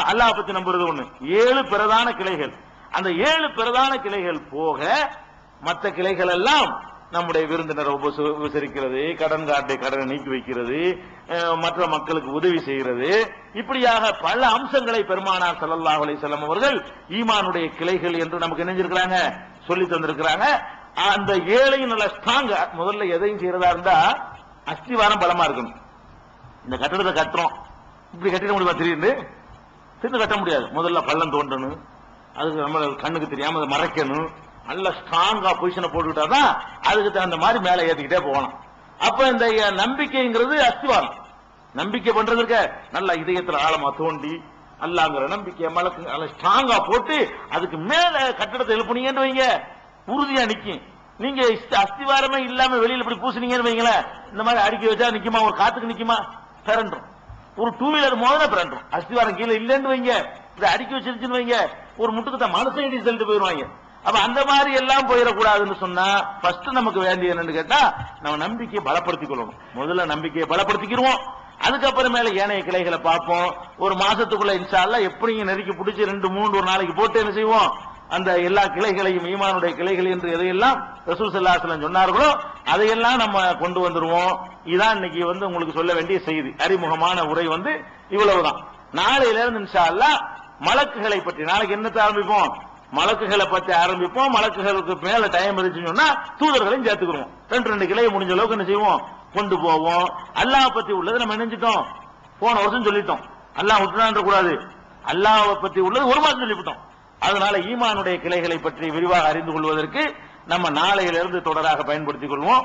அல்லாஹ் பத்தி நம்புறது 1, 7 பிரதான கிளைகள். அந்த 7 பிரதான கிளைகள் போக மற்ற கிளைகள் எல்லாம் நம்முடைய விருந்தினரை உபசரிக்கிறது, கடன் காட்டை கடனை நீக்கி வைக்கிறது, மற்ற மக்களுக்கு உதவி செய்கிறது, இப்படியாக பல அம்சங்களை பெருமானார் ஸல்லல்லாஹு அலைஹி வஸல்லம் அவர்கள் ஈமானுடைய கிளைகள் என்று நமக்கு நினைஞ்சிருக்கிறாங்க, சொல்லி தந்திருக்கிறாங்க. அந்த 7ஐயும் நல்ல ஸ்ட்ராங். முதல்ல எதையும் செய்யறதா இருந்தா அஸ்திவாரம் பலமா இருக்கணும். இந்த கட்டடத்தை கட்டுறோம், இப்படி கட்டிட முடியுமா? திடீர்னு கட்ட முடியாது. முதல்ல பள்ளம் தோண்டணும், அதுக்கு நம்ம கண்ணுக்கு தெரியாம அதை மறைக்கணும், நல்ல ஸ்ட்ராங்கா பொசிஷனை போட்டுக்கிட்டாதான் அதுக்கு தகுந்த மாதிரி மேல ஏத்திக்கிட்டே போகணும். அப்ப இந்த நம்பிக்கைங்கிறது அஸ்திவாரம். நம்பிக்கை பண்றதுக்கு நல்ல இதயத்துல ஆழமா தோண்டி அல்லாங்கிற நம்பிக்கை மலக்கு நல்ல ஸ்ட்ராங்கா போட்டு அதுக்கு மேல கட்டடத்தை எழுப்புனீங்கன்னு வைங்க, உறுதியா நிக்கும். நீங்க அஸ்திவாரமே இல்லாம வெளியில இப்படி பூசினீங்கன்னு வைங்களேன், இந்த மாதிரி அடுக்கி வச்சா நிக்குமா? ஒரு காத்துக்கு நிக்குமா? பிறண்டும். ஒரு 2 வீலர் மோதல பிறண்டும். அஸ்திவாரம் கீழே இல்லைன்னு வைங்க, இதை அடுக்கி வச்சிருச்சுன்னு வைங்க, ஒரு முட்டுக்கு தான் மனசை சொல்லிட்டு போயிருவாங்க. அப்ப அந்த மாதிரி எல்லாம் போயிடக்கூடாதுன்னு சொன்னா ஃபர்ஸ்ட் நமக்கு வேண்டிய என்னன்னு கேட்டா, நம்ம நம்பிக்கையை பலப்படுத்திக் கொள்ளணும். முதல்ல நம்பிக்கையை பலப்படுத்திக்கிடுவோம், அதுக்கப்புறம் மேல ஏனைய கிளைகளை பார்ப்போம். ஒரு மாசத்துக்குள்ள இன்ஷா அல்லாஹ் எப்படிங்க நெருக்கி பிடிச்சி 2-3 ஒரு நாளைக்கு போட்டு என்ன செய்வோம், அந்த எல்லா கிளைகளையும், ஈமானுடைய கிளைகள் என்று எதையெல்லாம் ரசூல் ஸல்லல்லாஹு அலைஹி வஸல்லம் சொன்னார்களோ அதையெல்லாம் நம்ம கொண்டு வந்துருவோம். இதான் இன்னைக்கு உங்களுக்கு சொல்ல வேண்டிய செய்தி. அறிமுகமான உரை இவ்வளவுதான். நாளையில இருந்து இன்ஷா அல்லாஹ் மலக்குகளை பற்றி, நாளைக்கு என்னத்தை ஆரம்பிப்போம்? மலக்குகளை பற்றி ஆரம்பிப்போம். மலக்குகளுக்கு மேல டைம் இருந்துச்சுன்னு சொன்னா தூதர்களையும் சேர்த்துக்கிறோம். 2 கிளையை முடிஞ்ச அளவுக்கு என்ன செய்வோம், கொண்டு போவோம். அல்லாஹ் பத்தி உள்ளது நம்ம நினைஞ்சிட்டோம், போன வருஷம் சொல்லிட்டோம். அல்லாஹ் விட்டுறான்ற கூடாது, அல்லாஹ் பத்தி உள்ளது 1 மாசம் சொல்லிவிட்டோம். அதனால ஈமானுடைய கிளைகளை பற்றி விரிவாக அறிந்து கொள்வதற்கு நம்ம நாளையிலிருந்து தொடராக பயன்படுத்திக் கொள்வோம்.